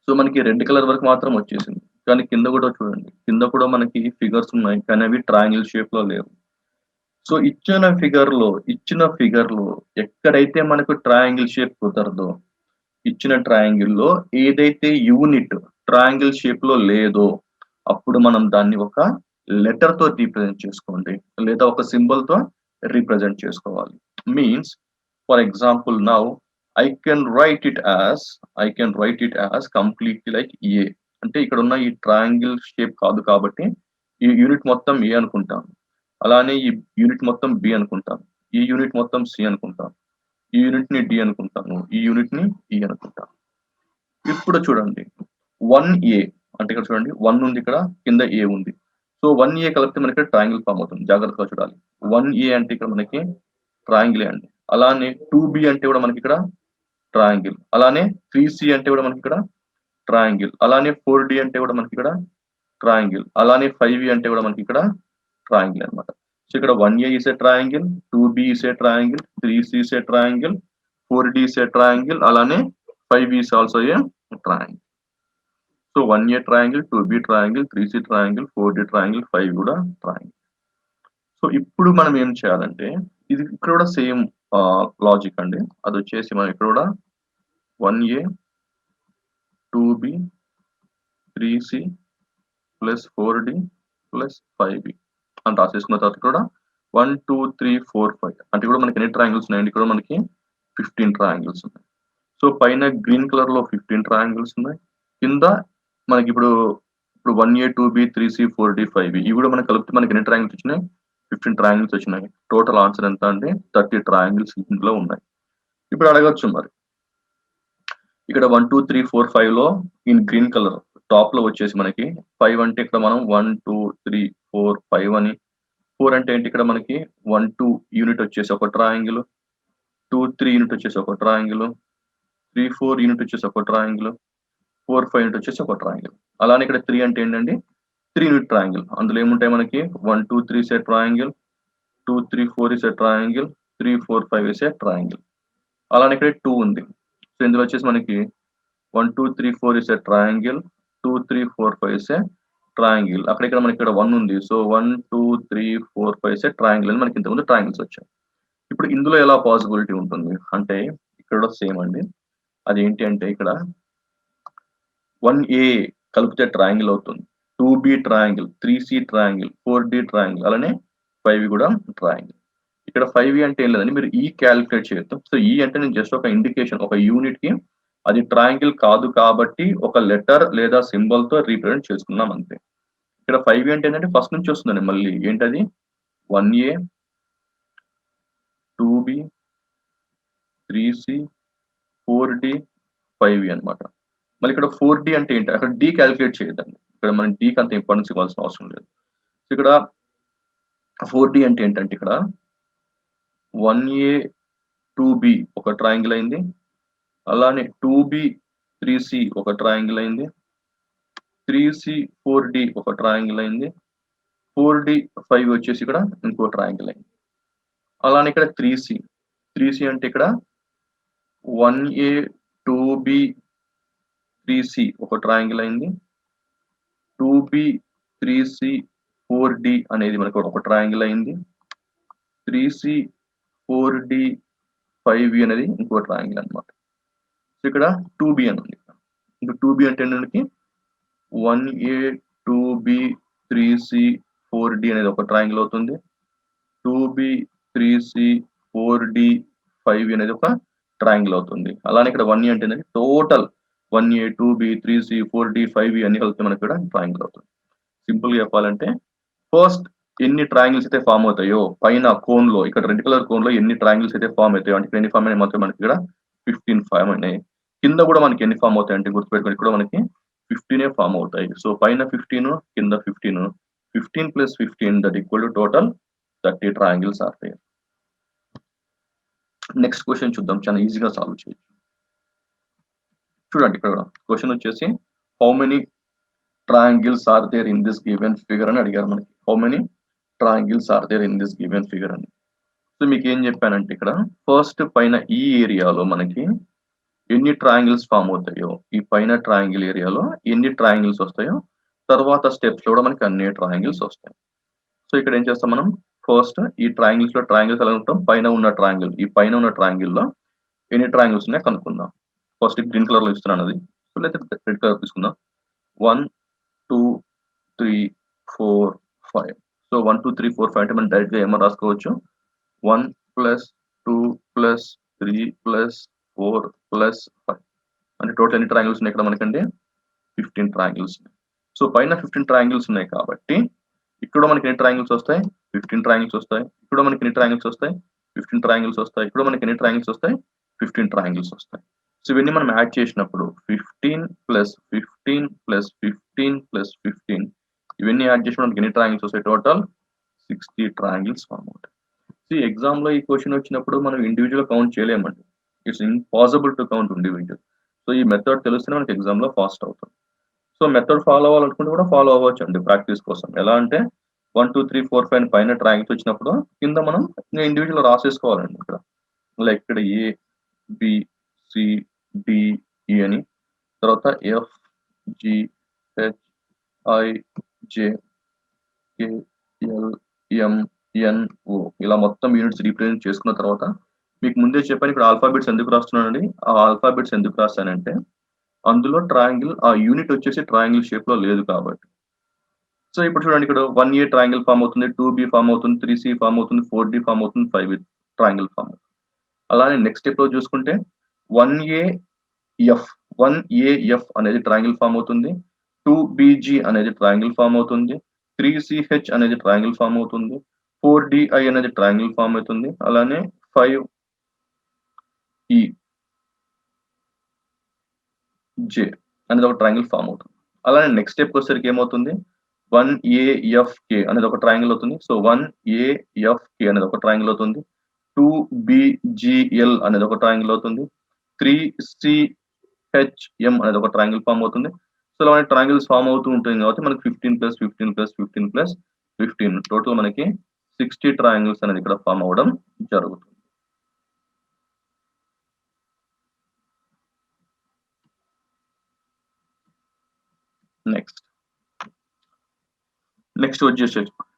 So మనకి రెడ్ కలర్ వరకు మాత్రం వచ్చేసింది. కానీ కింద కూడా చూడండి. కింద కూడా మనకి ఫిగర్స్ ఉన్నాయి. కానీ అవి ట్రయాంగిల్ షేప్ లో లేవు. సో ఇచ్చిన ఫిగర్ లో ఎక్కడైతే మనకు ట్రయాంగిల్ షేప్ కుదరదో, ఇచ్చిన ట్రయాంగిల్ లో ఏదైతే యూనిట్ ట్రయాంగిల్ షేప్ లో లేదో అప్పుడు మనం దాన్ని ఒక లెటర్ తో రీప్రజెంట్ చేసుకోండి, లేదా ఒక సింబల్ తో రీప్రజెంట్ చేసుకోవాలి. Means for example now I can write it as completely like A. అంటే ఇక్కడ ఉన్న ఈ ట్రయాంగిల్ షేప్ కాదు కాబట్టి ఈ యూనిట్ మొత్తం A అనుకుంటాను. అలానే ఈ యూనిట్ మొత్తం B అనుకుంటాను. ఈ యూనిట్ మొత్తం C అనుకుంటాను. ఈ యూనిట్ ని D అనుకుంటాను. ఈ యూనిట్ ని E అనుకుంటాను. ఇప్పుడు చూడండి 1A అంటే ఇక్కడ చూడండి 1 ఉంది, ఇక్కడ కింద A ఉంది. సో 1A కలిపితే మనకి ఇక్కడ ట్రయాంగిల్ ఫామ్ అవుతుంది. జాగ్రత్తగా చూడాలి. 1A అంటే ఇక్కడ మనకి ట్రయాంగిల్ అండి. అలానే 2B అంటే కూడా మనకి ఇక్కడ ట్రయాంగిల్. అలానే 3C అంటే కూడా మనకి ఇక్కడ ట్రయాంగిల్. అలానే 4D అంటే కూడా మనకి ఇక్కడ ట్రయాంగిల్. అలానే 5E అంటే కూడా మనకి ఇక్కడ ట్రయాంగిల్ అన్నమాట. సో ఇక్కడ 1A is a triangle, 2B is a triangle, 3C is a triangle, 4D is a triangle, అలానే 5E is also a triangle. So 1A triangle, 2B triangle, 3C triangle, 4D triangle, 5 కూడా triangle. So ఇప్పుడు మనం ఏం చేయాలంటే ఇది ఇక్కడ కూడా same logic అండి. అది వచ్చేసి మనం ఇక్కడ కూడా 1A 2B 3C plus 4D plus 5B అని రాసేసుకున్న తర్వాత కూడా 1 2 3 4 5 అంటే కూడా మనకి ఎన్ని ట్రయాంగిల్స్ ఉన్నాయండి? ఇక్కడ మనకి 15 ట్రయాంగిల్స్ ఉన్నాయి. సో పైన గ్రీన్ కలర్ లో 15 ట్రయాంగిల్స్ ఉన్నాయి. కింద మనకి ఇప్పుడు 1A 2B 3C 4D 5B ఇవి కూడా మనకి కలిపితే మనకి ఎన్ని ట్రయాంగిల్స్ వచ్చినాయి? 15 ట్రయాంగిల్స్ వచ్చినాయి. టోటల్ ఆన్సర్ ఎంత అంటే 30 ట్రయాంగిల్స్ ఇందులో ఉన్నాయి. ఇప్పుడు అడగచ్చు మరి ఇక్కడ 1 2 3 4 5 లో ఇన్ గ్రీన్ కలర్ టాప్ లో వచ్చేసి మనకి 5 అంటే ఇక్కడ మనం 1 2 3 4 5 అని, 4 అంటే ఏంటి ఇక్కడ మనకి 1 2 యూనిట్ వచ్చేసి ఒక ట్రయాంగిల్, 2 3 యూనిట్ వచ్చేసి ఒక ట్రయాంగిల్, 3 4 యూనిట్ వచ్చేసి ఒక ట్రయాంగిల్, 4 5 యూనిట్ వచ్చేసి ఒక ట్రయాంగిల్. అలానే ఇక్కడ 3 అంటే ఏంటండి 3 యూనిట్ ట్రయాంగిల్. అందులో ఏముంటాయి మనకి 1 2 3 is a triangle, 2 3 4 is a triangle, 3 4 5 is a triangle. అలానే ఇక్కడ 2 ఉంది. సో ఇందులో వచ్చేసి మనకి 1 2 3 4 is a triangle, 2 3 4 5 is a triangle. అక్కడ ఇక్కడ మనకి ఇక్కడ 1 ఉంది. సో 1 2 3 4 5 ఇస్ ఏ ట్రయాంగిల్ అని మనకి ఇంతకుముందు ట్రయాంగిల్స్ వచ్చాయి. ఇప్పుడు ఇందులో ఎలా పాసిబిలిటీ ఉంటుంది అంటే ఇక్కడ సేమ్ అండి. అదేంటి అంటే ఇక్కడ 1A కలిపితే ట్రయాంగిల్ అవుతుంది, 2B triangle, 3C triangle, 4D triangle, అలానే 5 కూడా ట్రయాంగిల్. ఇక్కడ 5E అంటే ఏం లేదండి, మీరు ఈ క్యాలిక్యులేట్ చేయొద్దు. సో ఈ అంటే నేను జస్ట్ ఒక ఇండికేషన్, ఒక యూనిట్ కి అది ట్రయాంగిల్ కాదు కాబట్టి ఒక లెటర్ లేదా సింబల్ తో రీప్రజెంట్ చేసుకున్నాం అంతే. ఇక్కడ 5E అంటే ఏంటంటే ఫస్ట్ నుంచి వస్తుందండి. మళ్ళీ ఏంటది 1A 2B 3C 4D 5E అన్నమాట. మళ్ళీ ఇక్కడ 4D అంటే ఏంటి? అక్కడ D క్యాలిక్యులేట్ చేయదండి. ఇక్కడ మనం D కి అంత ఇంపార్టెన్స్ ఇవ్వాల్సిన అవసరం లేదు. ఇక్కడ 4D అంటే ఏంటంటే ఇక్కడ 1A 2B ఒక ట్రయాంగిల్ అయింది, అలానే 2B 3C ఒక ట్రయాంగిల్ అయింది, 3C 4D ఒక ట్రయాంగిల్ అయింది, 4D 5 వచ్చేసి ఇక్కడ ఇంకో ట్రయాంగిల్ అయింది. అలానే ఇక్కడ 3C అంటే ఇక్కడ 1A 2B 3C ఒక ట్రయాంగిల్ అయింది, 2B 3C 4D అనేది మనకు ఒక ట్రయాంగిల్ అయింది, 3C 4D 5E అనేది ఇంకో ట్రయాంగిల్ అన్నమాట. సో ఇక్కడ 2B అని ఉంది. ఇంకా 2B అంటే ఏంటంటే 1A 2B 3C 4D అనేది ఒక ట్రయాంగిల్ అవుతుంది, 2B 3C 4D 5E అనేది ఒక ట్రయాంగిల్ అవుతుంది. అలానే ఇక్కడ 1A అంటే ఏంటంటే total 1A 2B 3C 4D 5E అన్ని కలిపితే మనకి ఇక్కడ ట్రయాంగిల్ అవుతుంది. సింపుల్ గా చెప్పాలంటే ఫస్ట్ ఎన్ని ట్రయాంగిల్స్ అయితే ఫామ్ అవుతాయో పైన కోన్ లో, ఇక్కడ రెడ్ కలర్ కోన్ లో ఎన్ని ట్రయాంగిల్స్ అయితే ఫామ్ అవుతాయో, అంటే ఎన్ని ఫామ్ అయినాయి మాత్రం మనకి ఇక్కడ 15 ఫామ్ అయినాయి. కింద కూడా మనకి ఎన్ని ఫామ్ అవుతాయి అంటే గుర్తుపెట్టుకోండి, ఇక్కడ మనకి 15 ఫామ్ అవుతాయి. సో పైన 15 కింద 15, 15 + 15 that equal to total 30 triangles are there. Next question చూద్దాం, చాలా ఈజీగా సాల్వ్ చేయొచ్చు. చూడండి ఇక్కడ క్వశ్చన్ వచ్చేసి how many triangles are there in this given figure అని అడిగారు మనకి. How many triangles are there in this given figure అని. సో మీకు ఏం చెప్పానంటే ఇక్కడ ఫస్ట్ పైన ఈ ఏరియాలో మనకి ఎన్ని ట్రయాంగిల్స్ ఫామ్ అవుతాయో, ఈ పైన ట్రయాంగిల్ ఏరియాలో ఎన్ని ట్రయాంగిల్స్ వస్తాయో, తర్వాత స్టెప్స్ లో కూడా మనకి అన్ని ట్రయాంగిల్స్ వస్తాయి. సో ఇక్కడ ఏం చేస్తాం మనం, ఫస్ట్ ఈ ట్రయాంగిల్స్ లో ట్రయాంగిల్స్ ఎలా ఉంటాం, పైన ఉన్న ట్రయాంగిల్, ఈ పైన ఉన్న ట్రయాంగిల్ లో ఎన్ని ట్రయాంగిల్స్ ఉన్నాయో కనుక్కుందాం. ఫస్ట్ గ్రీన్ కలర్ లో ఇస్తున్నాను అది, సో లేకపోతే రెడ్ కలర్ తీసుకుందాం. 1 2 3 4 5. సో 1 2 3 4 5 అంటే మనం డైరెక్ట్ గా ఏమో రాసుకోవచ్చు, 1 + 2 + 3 + 4 + 5. అంటే టోటల్ ఎన్ని ట్రయాంగిల్స్ ఉన్నాయి ఇక్కడ మనకండి, 15 ట్రయాంగిల్స్. సో పైన 15 ట్రయాంగిల్స్ ఉన్నాయి కాబట్టి ఇక్కడ మనకి ఎన్ని ట్రయాంగిల్స్ వస్తాయి, 15 ట్రయాంగిల్స్ వస్తాయి. ఇక్కడ మనకి ఎన్ని ట్రయాంగిల్స్ వస్తాయి, 15 ట్రయాంగిల్స్ వస్తాయి. ఇక్కడ మనకి ఎన్ని ట్రయాంగిల్స్ వస్తాయి, 15 ట్రయాంగిల్స్ వస్తాయి. సో ఇవన్నీ మనం యాడ్ చేసినప్పుడు 15 + 15 + 15 + 15 ఇవన్నీ యాడ్ చేసి మనకి ఎన్ని ట్రయాంగిల్స్ వస్తాయి, టోటల్ 60 ట్రయాంగిల్స్ ఫామ్ అవుతాయి. సో ఎగ్జామ్ లో ఈ క్వశ్చన్ వచ్చినప్పుడు మనం ఇండివిజువల్ కౌంట్ చేయలేమండి. It's impossible to count individual. So ఈ మెథడ్ తెలిస్తేనే మనకి ఎగ్జామ్ లో ఫాస్ట్ అవుతుంది. సో మెథడ్ ఫాలో అవ్వాలనుకుంటే కూడా ఫాలో అవ్వచ్చు అండి ప్రాక్టీస్ కోసం. ఎలా అంటే 1 2 3 4 5 పైన ట్రయాంగిల్స్ వచ్చినప్పుడు కింద మనం ఇండివిజువల్ రాసేసుకోవాలండి. ఇక్కడ లైక్ ఇక్కడ A B C D E అని, తర్వాత F G H I J K L M N O ఇలా మొత్తం యూనిట్స్ రీప్రజెంట్ చేసుకున్న తర్వాత మీకు ముందే చెప్పాను ఇక్కడ ఆల్ఫాబెట్స్ ఎందుకు రాస్తున్నానండి. ఆ ఆల్ఫాబెట్స్ ఎందుకు రాస్తానంటే అందులో ట్రయాంగిల్ ఆ యూనిట్ వచ్చేసి ట్రయాంగిల్ షేప్ లో లేదు కాబట్టి. సో ఇప్పుడు చూడండి ఇక్కడ 1A ట్రయాంగిల్ ఫామ్ అవుతుంది, 2B ఫామ్ అవుతుంది, 3C ఫామ్ అవుతుంది, 4D ఫామ్ అవుతుంది, 5 ట్రయాంగిల్ ఫామ్ అవుతుంది. అలానే నెక్స్ట్ స్టెప్ లో చూసుకుంటే 1AF అనేది ట్రయాంగిల్ ఫామ్ అవుతుంది, 2BG అనేది ట్రయాంగిల్ ఫామ్ అవుతుంది, 3CH అనేది ట్రయాంగిల్ ఫామ్ అవుతుంది, 4DI అనేది ట్రయాంగిల్ ఫామ్ అవుతుంది, అలానే 5EJ అనేది ఒక ట్రయాంగిల్ ఫామ్ అవుతుంది. అలానే నెక్స్ట్ స్టెప్ వచ్చేసరికి ఏమవుతుంది, 1AFK అనేది ఒక ట్రయాంగిల్ అవుతుంది. సో 1AFK అనేది ఒక ట్రయాంగిల్ అవుతుంది, 2BGL అనేది ఒక ట్రయాంగిల్ అవుతుంది, 3CHM అనేది ఒక ట్రయాంగిల్ ఫామ్ అవుతుంది. సో అలానే ట్రయాంగిల్స్ ఫామ్ అవుతూ ఉంటుంది కాబట్టి మనకి 15 + 15 + 15 + 15 టోటల్ మనకి 60 ట్రయాంగిల్స్ అనేది ఇక్కడ ఫామ్ అవ్వడం జరుగుతుంది.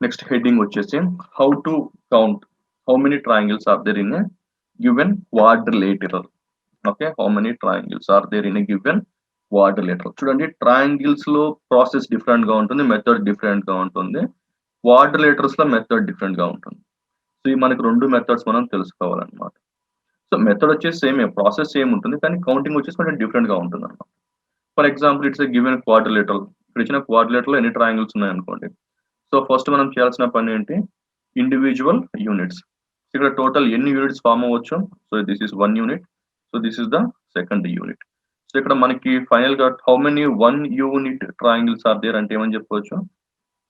నెక్స్ట్ హెడ్డింగ్ వచ్చేసి how to count how many triangles are there in a given quadrilateral. Okay, how many triangles are there in a given quadrilateral. చూడండి ట్రయాంగిల్స్ లో ప్రాసెస్ డిఫరెంట్ గా ఉంటుంది, మెథడ్ డిఫరెంట్ గా ఉంటుంది. క్వాడ్రిలేటరల్స్ లో మెథడ్ డిఫరెంట్ గా ఉంటుంది. సో ఈ మనకి రెండు మెథడ్స్ మనం తెలుసుకోవాలన్నమాట. సో మెథడ్ వచ్చేసి సేమ్, ప్రాసెస్ సేమ్ ఉంటుంది, కానీ కౌంటింగ్ వచ్చేసి కొంచెం డిఫరెంట్ గా ఉంటుంది అన్నమాట. For example it's a given quadrilateral. ఇక్కడ ఇచ్చిన క్వాడ్రిలేటరల్ లో ఎన్ని ట్రయాంగిల్స్ ఉన్నాయి అనుకోండి. సో ఫస్ట్ మనం చేయాల్సిన పని ఏంటి, ఇండివిజువల్ యూనిట్స్. ఇక్కడ టోటల్ ఎన్ని యూనిట్స్ ఫామ్ అవ్వచ్చు, so this is 1 unit, so this is the second unit. So ఇక్కడ మనకి ఫైనల్ గా how many 1 unit triangles are there అంటే ఏమని చెప్పవచ్చు.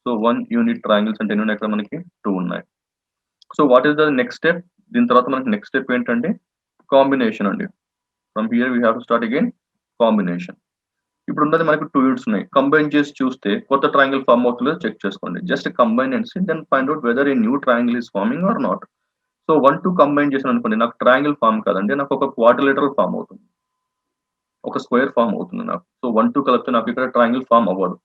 సో 1 యూనిట్ ట్రయాంగిల్స్ అంటే ఎన్ని ఉన్నాయి, ఇక్కడ మనకి 2 ఉన్నాయి. So what is the next step, దీని తర్వాత మనకి నెక్స్ట్ స్టెప్ ఏంటంటే కాంబినేషన్ అండి. From here we have to start again combination. ఇప్పుడు ఉన్నది మనకు 2 యూనిట్స్ ఉన్నాయి, కంబైన్ చేసి చూస్తే కొత్త ట్రయాంగిల్ ఫామ్ అవుతుందో చెక్ చేసుకోండి. Just combine and see, then find out whether a new triangle is forming or not. So 1 2 combine చేసాను అనుకోండి, నాకు ట్రయాంగిల్ ఫామ్ కాదండి, నాకు ఒక క్వాడ్రిలేటరల్ ఫామ్ అవుతుంది, ఒక స్క్వేర్ ఫామ్ అవుతుంది నాకు. సో 1 2 కలిపితే నాకు ఇక్కడ ట్రయాంగిల్ ఫామ్ అవ్వదు.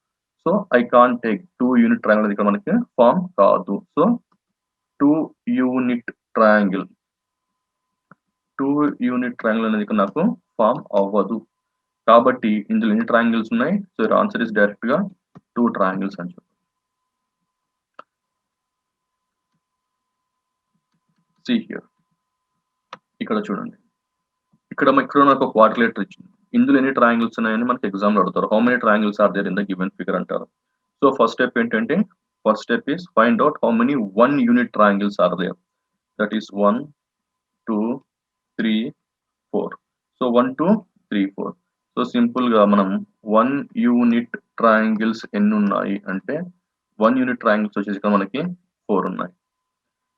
So I can't take 2 unit triangle ఇక్కడ మనకి ఫామ్ కాదు. సో 2 యూనిట్ ట్రయాంగిల్ అనేది ఇక్కడ నాకు ఫామ్ అవ్వదు. కాబట్టి ఇందులో ఎన్ని ట్రయాంగిల్స్ ఉన్నాయి, సో ఆన్సర్ ఇస్ డైరెక్ట్ గా 2 ట్రయాంగిల్స్ అని చెప్పి. See here, ఇక్కడ చూడండి, ఇక్కడ నాకు ఒక క్వాడ్రిలేటర్ ఇచ్చింది, ఇందులో ఎన్ని ట్రయాంగిల్స్ ఉన్నాయని మనకి ఎగ్జామ్ లో అడుగుతారు. How many triangles are there in the given figure అంటారు. సో ఫస్ట్ స్టెప్ ఏంటంటే First step is find out how many 1-unit triangles are there. That is 1, 2, 3, 4. So 1, 2, 3, 4. So simple గా మనం 1-unit ట్రయాంగిల్స్ ఎన్ని ఉన్నాయి అంటే 1-unit triangles వచ్చేసి ఇక్కడ మనకి 4 ఉన్నాయి.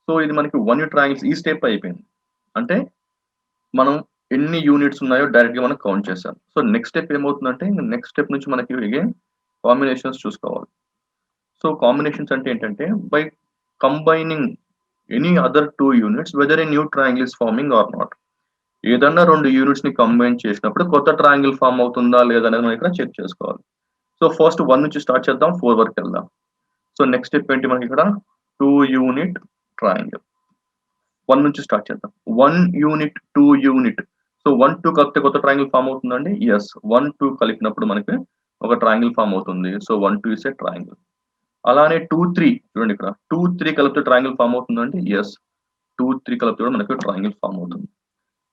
సో ఇది మనకి 1-unit ట్రయాంగిల్స్ ఈ స్టెప్ అయిపోయింది. అంటే మనం ఎన్ని యూనిట్స్ ఉన్నాయో డైరెక్ట్ గా మనం కౌంట్ చేసాం. సో నెక్స్ట్ స్టెప్ ఏమవుతుందంటే నెక్స్ట్ స్టెప్ నుంచి మనకి అగైన్ కాంబినేషన్స్ చూసుకోవాలి. సో కాంబినేషన్స్ అంటే ఏంటంటే by combining any other 2 units whether a new triangle is forming or not. ఏదన్నా 2 యూనిట్స్ ని కంబైన్ చేసినప్పుడు కొత్త ట్రయాంగిల్ ఫామ్ అవుతుందా లేదా అనేది మనం ఇక్కడ చెక్ చేసుకోవాలి. సో ఫస్ట్ 1 నుంచి స్టార్ట్ చేద్దాం, 4 వరకు వెళ్దాం. సో నెక్స్ట్ స్టెప్ ఏంటి మనకి ఇక్కడ 2-unit ట్రయాంగిల్. 1 నుంచి స్టార్ట్ చేద్దాం. 1 యూనిట్ 2 యూనిట్. సో 1, 2 కలిపితే కొత్త ట్రయాంగిల్ ఫామ్ అవుతుందండి. ఎస్, 1, 2 కలిపినప్పుడు మనకి ఒక ట్రయాంగిల్ ఫామ్ అవుతుంది. So 1, 2 is a triangle. అలానే 2, 3 చూడండి ఇక్కడ 2, 3 కలిపితే ట్రయాంగిల్ ఫామ్ అవుతుందండి. ఎస్, 2, 3 కలిపితే కూడా మనకి ట్రయాంగిల్ ఫామ్ అవుతుంది.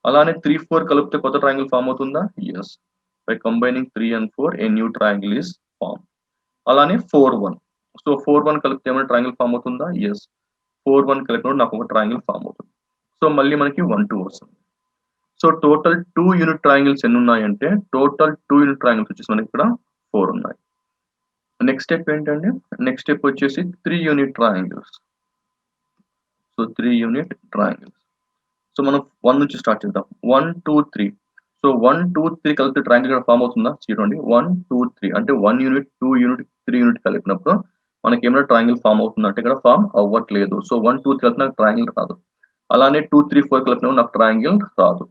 అలానే 3, 4 కలిపితే కొత్త ట్రయాంగిల్ ఫామ్ అవుతుందా? Yes, by combining 3 and 4 a new triangle is form. అలానే 4, 1. సో 4, 1 కలిపితే ఏమైనా ట్రయాంగిల్ ఫామ్ అవుతుందా? ఎస్, 4, 1 కలిపినప్పుడు నాకు ఒక ట్రయాంగిల్ ఫామ్ అవుతుంది. సో మళ్ళీ మనకి 1, 2 వస్తుంది. సో టోటల్ 2-unit ట్రయాంగిల్స్ ఎన్ని ఉన్నాయంటే టోటల్ 2-unit ట్రయాంగిల్స్ వచ్చేసి మనకి ఇక్కడ 4 ఉన్నాయి. నెక్స్ట్ స్టెప్ ఏంటంటే నెక్స్ట్ స్టెప్ వచ్చేసి 3-unit triangles. So 3-unit triangles. So మనం 1 నుంచి స్టార్ట్ చేద్దాం. 1, 2, 3. సో 1, 2, 3 కలిపితే ట్రయాంగిల్ ఇక్కడ ఫామ్ అవుతుందా? చూడండి 1, 2, 3 అంటే 1 యూనిట్ 2 యూనిట్ 3 యూనిట్ కలిపినప్పుడు మనకి ఏమైనా ట్రయాంగిల్ ఫామ్ అవుతుందంటే ఇక్కడ ఫామ్ అవ్వట్లేదు. సో 1, 2, 3 కలిపిన ట్రయాంగిల్ రాదు. అలానే 2, 3, 4 కలిపిన నాకు ట్రయాంగిల్ రాదు.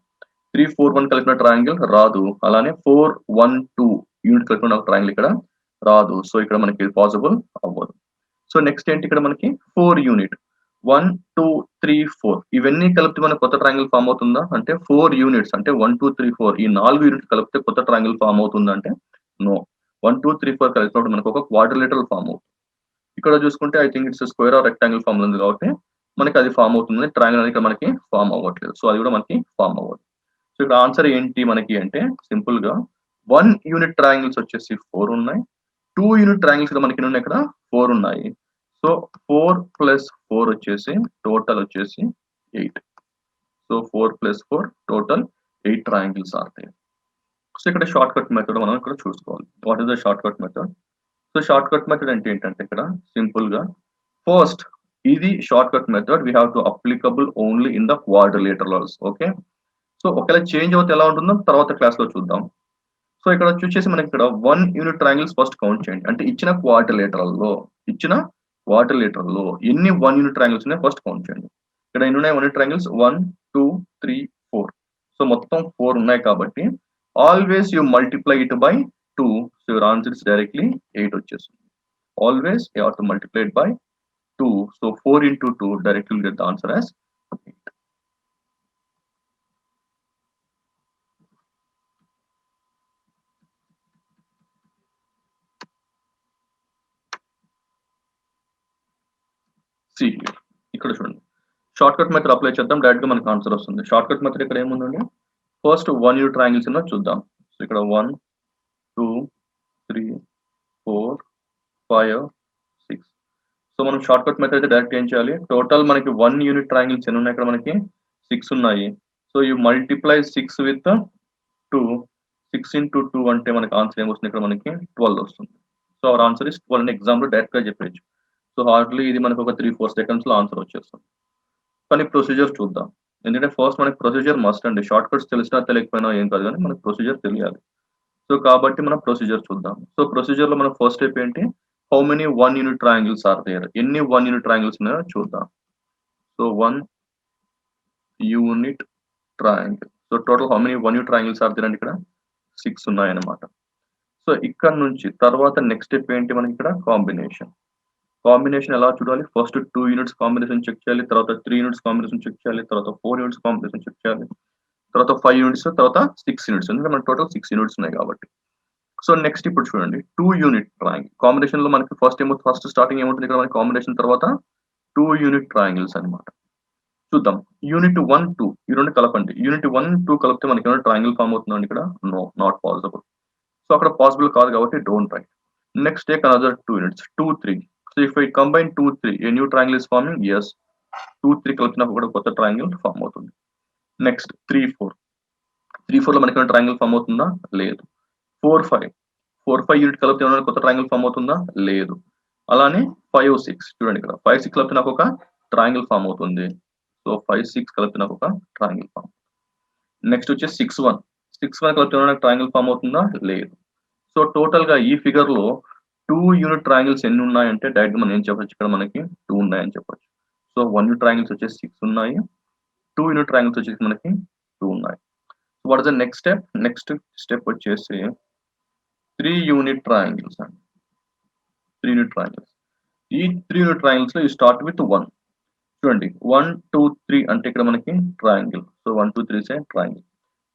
3, 4, 1 కలిపిన ట్రయాంగిల్ రాదు. అలానే 4, 1, 2 యూనిట్ కలిపిన నాకు ట్రయాంగిల్ ఇక్కడ రాదు. సో ఇక్కడ మనకి పాసిబుల్ అవ్వదు. సో నెక్స్ట్ ఏంటి ఇక్కడ మనకి 4-unit. 1, 2, 3, 4 ఇవన్నీ కలిపితే మనకు కొత్త ట్రయాంగిల్ ఫామ్ అవుతుందా అంటే 4 యూనిట్స్ అంటే 1, 2, 3, 4 ఈ 4 యూనిట్స్ కలిపితే కొత్త ట్రయాంగిల్ ఫామ్ అవుతుందా అంటే నో. 1, 2, 3, 4 కలిపినప్పుడు మనకు ఒక క్వాడ్రిలేటరల్ ఫామ్ అవుతుంది. ఇక్కడ చూసుకుంటే I think it's square or rectangle form ఉంది కాబట్టి మనకి అది ఫామ్ అవుతుంది. ట్రయాంగిల్ అనేది మనకి ఫామ్ అవ్వట్లేదు. సో అది కూడా మనకి ఫామ్ అవ్వదు. సో ఇక్కడ ఆన్సర్ ఏంటి మనకి అంటే సింపుల్ గా 1-unit ట్రయాంగిల్స్ వచ్చేసి 4 ఉన్నాయి. 2-unit ట్రయాంగిల్స్ మనకి ఎన్ని ఉన్నాయి ఇక్కడ 4 ఉన్నాయి. సో 4 + 4 వచ్చేసి టోటల్ వచ్చేసి 8. So 4 + 4 total 8 triangles are there. So ఇక్కడ షార్ట్ కట్ మెథడ్ మనం ఇక్కడ చూసుకోవాలి. What is the shortcut method? So shortcut method అంటే ఏంటంటే ఇక్కడ సింపుల్ గా ఫస్ట్ ఇది shortcut method we have to applicable only in the quadrilaterals. Okay, so ఒకవేళ చేంజ్ అవుతే ఎలా ఉంటుందో తర్వాత క్లాస్ లో చూద్దాం. సో ఇక్కడ చూసేసి మనకి ఇక్కడ 1-unit ట్రయాంగిల్స్ ఫస్ట్ కౌంట్ చేయండి. అంటే ఇచ్చిన క్వాడ్రిలేటరల్ లో ఎన్ని 1-unit ట్రయాంగిల్స్ ఉన్నాయో ఫస్ట్ కౌంట్ చేయండి. ఇక్కడ ఎన్ని ఉన్నాయి 1-unit ట్రయాంగిల్స్? 1, 2, 3, 4. సో మొత్తం 4 ఉన్నాయి కాబట్టి always you multiply it by 2. So your answer is directly 8 వచ్చేస్తుంది. Always you have to multiply it by 2. So 4 into 2 directly will get the answer as 8. See here. ఇక్కడ చూడండి షార్ట్ కట్ మెథడ్ అప్లై చేద్దాం. Direct గా మనకు answer వస్తుంది. Short cut method ఇక్కడ ఏముందండి first 1-unit triangles ఉన్నది చూద్దాం. సో ఇక్కడ 1, 2, 3, 4, 5, 6. సో మనం షార్ట్ కట్ మెథడ్ అయితే డైరెక్ట్ ఏం చేయాలి? టోటల్ మనకి 1-unit ట్రయాంగిల్స్ ఎన్ని ఉన్నాయి ఇక్కడ మనకి 6 ఉన్నాయి. So you multiply 6 with 2. 6 into 2 అంటే మనకి ఆన్సర్ ఏమొస్తుంది ఇక్కడ మనకి 12 వస్తుంది. సో అవర్ ఆన్సర్ ఇస్ 12 అని ఎగ్జాంపుల్ డైరెక్ట్ గా చెప్పేయచ్చు. సో హార్డ్లీ ఇది మనకు ఒక 3-4 సెకండ్స్ లో ఆన్సర్ వచ్చేస్తుంది. కానీ ప్రొసీజర్ చూద్దాం. ఎందుకంటే ఫస్ట్ మనకి ప్రొసీజర్ మస్ట్ అండి. షార్ట్ కట్స్ తెలిసినా తెలియకపోయినా ఏం కాదు కానీ మనకి ప్రొసీజర్ తెలియాలి. సో కాబట్టి మనం ప్రొసీజర్ చూద్దాం. సో ప్రొసీజర్ లో మన ఫస్ట్ స్టెప్ ఏంటి? How many 1-unit triangles are there? ఎన్ని 1-unit ట్రయాంగిల్స్ ఉన్నాయో చూద్దాం. So 1-unit triangle. So total how many 1-unit triangles are there అంటే ఇక్కడ 6 ఉన్నాయన్నమాట. సో ఇక్కడ నుంచి తర్వాత నెక్స్ట్ స్టెప్ ఏంటి మనకి ఇక్కడ కాంబినేషన్ ఎలా చూడాలి? ఫస్ట్ 2 యూనిట్స్ కాంబినేషన్ చెక్ చేయాలి, తర్వాత 3 యూనిట్స్ కాంబినేషన్ చెక్ చేయాలి, తర్వాత 4 యూనిట్స్ కాంబినేషన్ చెక్ చేయాలి, తర్వాత 5 యూనిట్స్, తర్వాత 6 యూనిట్స్. ఎందుకంటే మనకి టోటల్ 6 యూనిట్స్ ఉన్నాయి కాబట్టి. సో నెక్స్ట్ ఇప్పుడు చూడండి 2-unit ట్రయాంగిల్ కాంబినేషన్ లో మనకి ఫస్ట్ స్టార్టింగ్ ఏముంటుంది ఇక్కడ మనకి కాంబినేషన్ తర్వాత 2-unit ట్రయాంగిల్స్ అన్నమాట. చూద్దాం. యూనిట్ 1, 2 ఈ రెండు కలపండి. యూనిట్ 1, 2 కలిపితే మనకి ఏమైనా ట్రయాంగిల్ ఫామ్ అవుతుందండి ఇక్కడ? No, not possible. సో అక్కడ పాసిబుల్ కాదు కాబట్టి don't write. Next take another 2 units 2, 3. So if I combine 2, 3 a new triangle is forming. Yes, 2, 3 కలిపినప్పుడు కూడా కొత్త ట్రయాంగిల్ ఫామ్ అవుతుంది. నెక్స్ట్ 3, 4. 3, 4 లో మనకి ట్రయాంగిల్ ఫామ్ అవుతుందా? లేదు. 4, 5. 4, 5 యూనిట్ కలిపితే ఏమైనా కొత్త ట్రయాంగిల్ ఫామ్ అవుతుందా? లేదు. అలానే 5, 6 చూడండి ఇక్కడ 5, 6 కలిపితే నాకు ఒక ట్రయాంగిల్ ఫామ్ అవుతుంది. సో 5, 6 కలిపితే నాకు ఒక ట్రయాంగిల్ ఫామ్. నెక్స్ట్ వచ్చేసి 6, 1. 6, 1 కలిపితే ఏమైనా ట్రయాంగిల్ ఫామ్ అవుతుందా? లేదు. సో టోటల్ గా ఈ ఫిగర్ లో 2 యూనిట్ ట్రయాంగిల్స్ ఎన్ని ఉన్నాయంటే డైరెక్ట్ మనం ఏం చెప్పొచ్చు, ఇక్కడ మనకి 2 ఉన్నాయని చెప్పొచ్చు. సో 1 యూనిట్ ట్రయాంగిల్స్ వచ్చేసి 6 ఉన్నాయి. 2 యూనిట్ ట్రయాంగిల్స్ వచ్చేసి మనకి 2 ఉన్నాయి. So what is the next step? Next step వచ్చేసి 3 యూనిట్ ట్రయాంగిల్స్ అండి. 3 యూనిట్ ట్రయాంగిల్స్. ఈ 3 యూనిట్ ట్రయాంగిల్స్ లో యూ స్టార్ట్ విత్ 1. చూడండి 1, 2, 3 అంటే ఇక్కడ మనకి ట్రయాంగిల్. సో 1, 2, 3 సే ట్రయాంగిల్.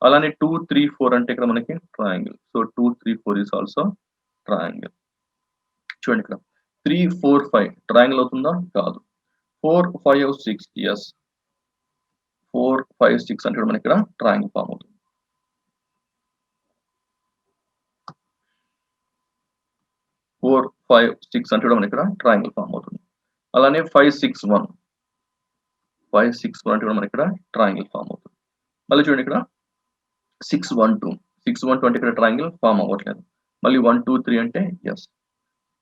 అలానే 2, 3, 4 అంటే ఇక్కడ మనకి triangle. So 2, 3, 4 is also triangle. చూడండి ఇక్కడ 3, 4, 5 ట్రయాంగిల్ అవుతుందా? కాదు. 4, 5, 6 ఎస్. 4, 5, 6 అంటే మనకి ఇక్కడ ట్రయాంగిల్ ఫామ్ అవుతుంది. 4, 5, 6 అంటే మనకి ఇక్కడ ట్రయాంగిల్ ఫామ్ అవుతుంది. అలానే 5, 6, 1. 5, 6, 1 అంటే మనకి ఇక్కడ ట్రయాంగిల్ ఫామ్ అవుతుంది. మళ్ళీ చూడండి ఇక్కడ 6, 1, 2. 6, 1, 2 అంటే ఇక్కడ ట్రయాంగిల్ ఫామ్ అవ్వట్లేదు. మళ్ళీ 1, 2, 3 అంటే ఎస్.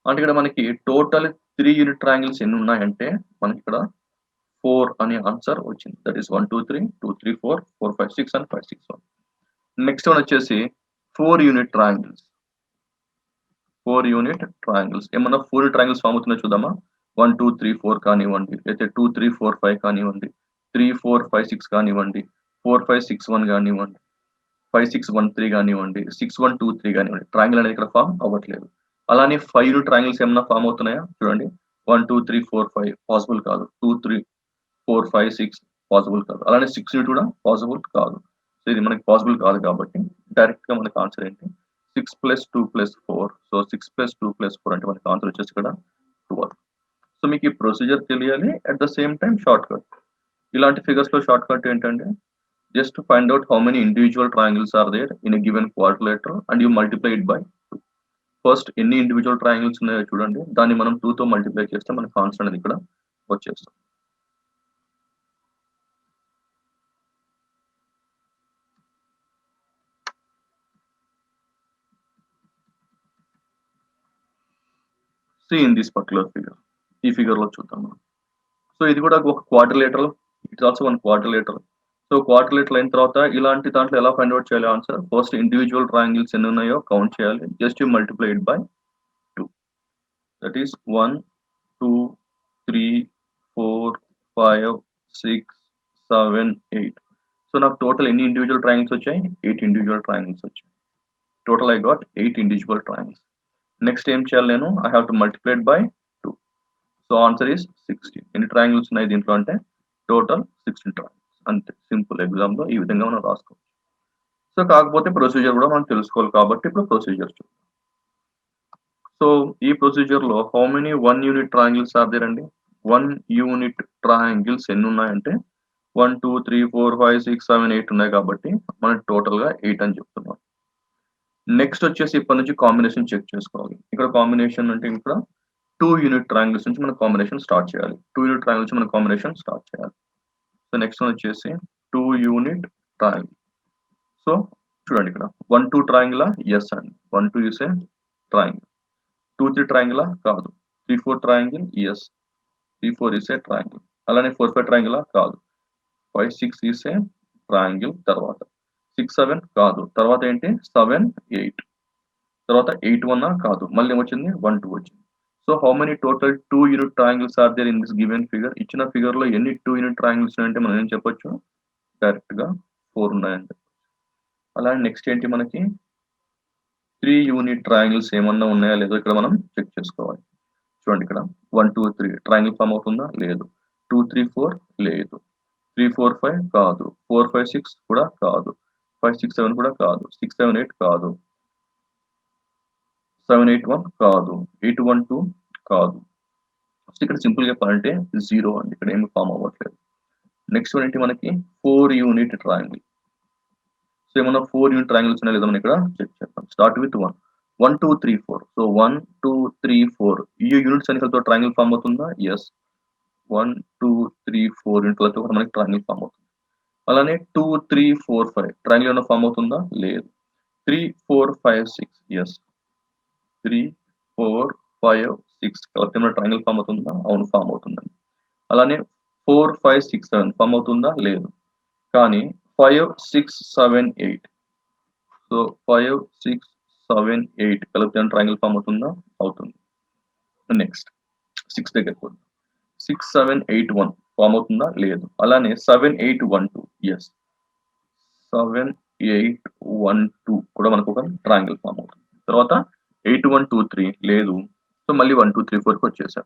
అంటే ఇక్కడ మనకి టోటల్ 3 యూనిట్ ట్రయాంగిల్స్ ఎన్ని ఉన్నాయంటే మనకి ఇక్కడ 4 అనే ఆన్సర్ వచ్చింది. That is 1, 2, 3, 2, 3, 4, 4, 5, 6 and 5, 6, 1. Next one వచ్చేసి 4 యూనిట్ ట్రయాంగిల్స్. 4 unit triangles. ఏమన్నా 4 యూనిట్ ట్రయాంగిల్స్ ఫామ్ అవుతుందో చూద్దామా? 1, 2, 3, 4 కానివ్వండి, అయితే 2, 3, 4, 5 కానివ్వండి, 3, 4, 5, 6 కానివ్వండి, 4, 5, 6, 1 కానివ్వండి, 5, 6, 1, 3 కానివ్వండి, 6, 1, 2, 3 కానివ్వండి. ట్రయాంగిల్ అనేది ఇక్కడ ఫామ్ అవ్వట్లేదు. అలానే 5 యూనిట్ ట్రయాంగిల్స్ ఏమన్నా ఫామ్ అవుతున్నాయా? చూడండి 1, 2, 3, 4, 5 పాసిబుల్ కాదు. 2, 3, 4, 5, 6 పాసిబుల్ కాదు. అలానే 6 యూనిట్ కూడా పాసిబుల్ కాదు. సో ఇది మనకి పాసిబుల్ కాదు కాబట్టి డైరెక్ట్ గా మనకి ఆన్సర్ ఏంటి? 6 + 2 + 4. సో 6 + 2 + 4 అంటే మనకి ఆన్సర్ వచ్చేసి ఇక్కడ 12. సో మీకు ఈ ప్రొసీజర్ తెలియాలి, at the same time shortcut. ఇలాంటి ఫిగర్స్ లో షార్ట్ కట్ ఏంటంటే just find out how many individual triangles are there in a given quadrilateral and you multiply it by 2. First ఎన్ని individual triangles ఉన్నాయో చూడండి, దాన్ని మనం 2 తో మల్టిప్లై చేస్తే మనకి ఆన్సర్ అనేది ఇక్కడ వచ్చేస్తుంది. See in this particular figure. ఈ ఫిగర్ లో చూద్దాం మనం. సో ఇది కూడా ఒక quadrilateral. It's also one quadrilateral. So quadrilateral అయిన తర్వాత ఇలాంటి దాంట్లో ఎలా ఫైండ్ అవుట్ చేయాలి ఆన్సర్? ఫస్ట్ ఇండివిజువల్ ట్రయాంగిల్స్ ఎన్ని ఉన్నాయో కౌంట్ చేయాలి. Just you multiply it by 2. That is 1, 2, 3, 4, 5, 6, 7, 8. So నాకు టోటల్ ఎన్ని ఇండివిజువల్ ట్రయాంగిల్స్ వచ్చాయి? 8 ఇండివిజువల్ ట్రయాంగిల్స్ వచ్చాయి. Total I got 8 individual triangles. Next ఏం చేయాలి నేను? I have to multiply it by 2. So answer is 16. ఎన్ని ట్రయాంగిల్స్ ఉన్నాయి దీంట్లో అంటే టోటల్ 16 ట్రయాంగిల్స్. అంతే, సింపుల్. ఎగ్జామ్ లో ఈ విధంగా మనం రాసుకోవచ్చు. సో కాకపోతే ప్రొసీజర్ కూడా మనం తెలుసుకోవాలి కాబట్టి ఇప్పుడు ప్రొసీజర్ చూద్దాం. సో ఈ ప్రొసీజర్ లో how many 1 unit triangles are there అండి? 1 యూనిట్ ట్రయాంగిల్స్ ఎన్ని ఉన్నాయంటే 1, 2, 3, 4, 5, 6, 7, 8 ఉన్నాయి కాబట్టి మనకి టోటల్ గా 8 అని చెప్తున్నాం. నెక్స్ట్ వచ్చేసి ఇప్పటి నుంచి కాంబినేషన్ చెక్ చేసుకోవాలి. ఇక్కడ కాంబినేషన్ అంటే ఇక్కడ 2 యూనిట్ ట్రయాంగిల్స్ నుంచి మనం కాంబినేషన్ స్టార్ట్ చేయాలి. 2 యూనిట్ ట్రయాంగిల్స్ నుంచి మనం కాంబినేషన్ స్టార్ట్ చేయాలి. సో నెక్స్ట్ వన్ వచ్చేసి 2 యూనిట్ ట్రయాంగిల్. సో చూడండి ఇక్కడ 1, 2 ట్రయాంగిల్ ఎస్ అండి. 1, 2 ఇస్ ఏ ట్రయాంగిల్. 2, 3 ట్రయాంగిల్ కాదు. 3, 4 triangle yes. 3, 4 is a triangle. అలానే 4, 5 ట్రయాంగిల్ కాదు. 5, 6 ఇస్ ఏ ట్రయాంగిల్. తర్వాత 6, 7 కాదు. తర్వాత ఏంటి? 7, 8. తర్వాత 8, 1 కాదు. మళ్ళీ ఏమొచ్చింది? 1, 2 వచ్చింది. So how many total 2 unit triangles are there in this given figure? ఇచ్చిన ఫిగర్ లో ఎన్ని 2 యూనిట్ ట్రయాంగిల్స్ ఉన్నాయంటే మనం ఏం చెప్పొచ్చు? డైరెక్ట్ గా 4 ఉన్నాయని చెప్పొచ్చు. అలానే నెక్స్ట్ ఏంటి మనకి 3 యూనిట్ ట్రయాంగిల్స్ ఏమన్నా ఉన్నాయా లేదో ఇక్కడ మనం చెక్ చేసుకోవాలి. చూడండి ఇక్కడ 1, 2, 3 ట్రయాంగిల్ ఫామ్ అవుతుందా? లేదు. 2, 3, 4 లేదు. 3, 4, 5 కాదు. 4, 5, 6 కూడా కాదు. 5, 6, 7 కూడా కాదు. 6, 7, 8 కాదు. 7, 8, 1 కాదు. 8, 1, 2 కాదు. ఇక్కడ సింపుల్ గా చెప్పాలంటే 0 అండి. ఇక్కడ ఏమి ఫామ్ అవ్వట్లేదు. నెక్స్ట్ వన్ ఏంటి మనకి 4 యూనిట్ ట్రయాంగిల్. సో ఏమన్నా 4 యూనిట్ ట్రయాంగిల్స్ ఉన్నాయి లేదా మనం ఇక్కడ చెక్ చేద్దాం. Start with 1. 1 2 3 4. సో 1 2 3 4 ఈ యూనిట్ సంఖ్యలతో ట్రయాంగిల్ ఫామ్ అవుతుందా? ఎస్. 1 2 3 4 యూనిట్లతో కూడా మనకి ట్రయాంగిల్ ఫామ్ అవుతుంది. అలానే 2 3 4 5 ట్రయాంగిల్ ఏమైనా ఫామ్ అవుతుందా? లేదు. 3 4 5 6 ఎస్. 3 4 5 6 కలిపితే మన ట్రయాంగిల్ ఫామ్ అవుతుందా? అవును, ఫామ్ అవుతుందండి. అలానే 4 5 6 7 ఫామ్ అవుతుందా? లేదు. కానీ 5 6 7 8 సో 5 6 7 8 కలిపితే ట్రయాంగిల్ ఫామ్ అవుతుందా? అవుతుంది. నెక్స్ట్ 6 దగ్గరికి వద్దాం. 6 7 8 1 ఫామ్ అవుతుందా? లేదు. అలానే 7 8 1 2 ఎస్. 7 8 1 2 కూడా మనకు ఒక ట్రయాంగిల్ ఫామ్ అవుతుంది. తర్వాత 8 1 2 3 లేదు. సో మళ్ళీ 1 2 3 4 కి వచ్చేసాం.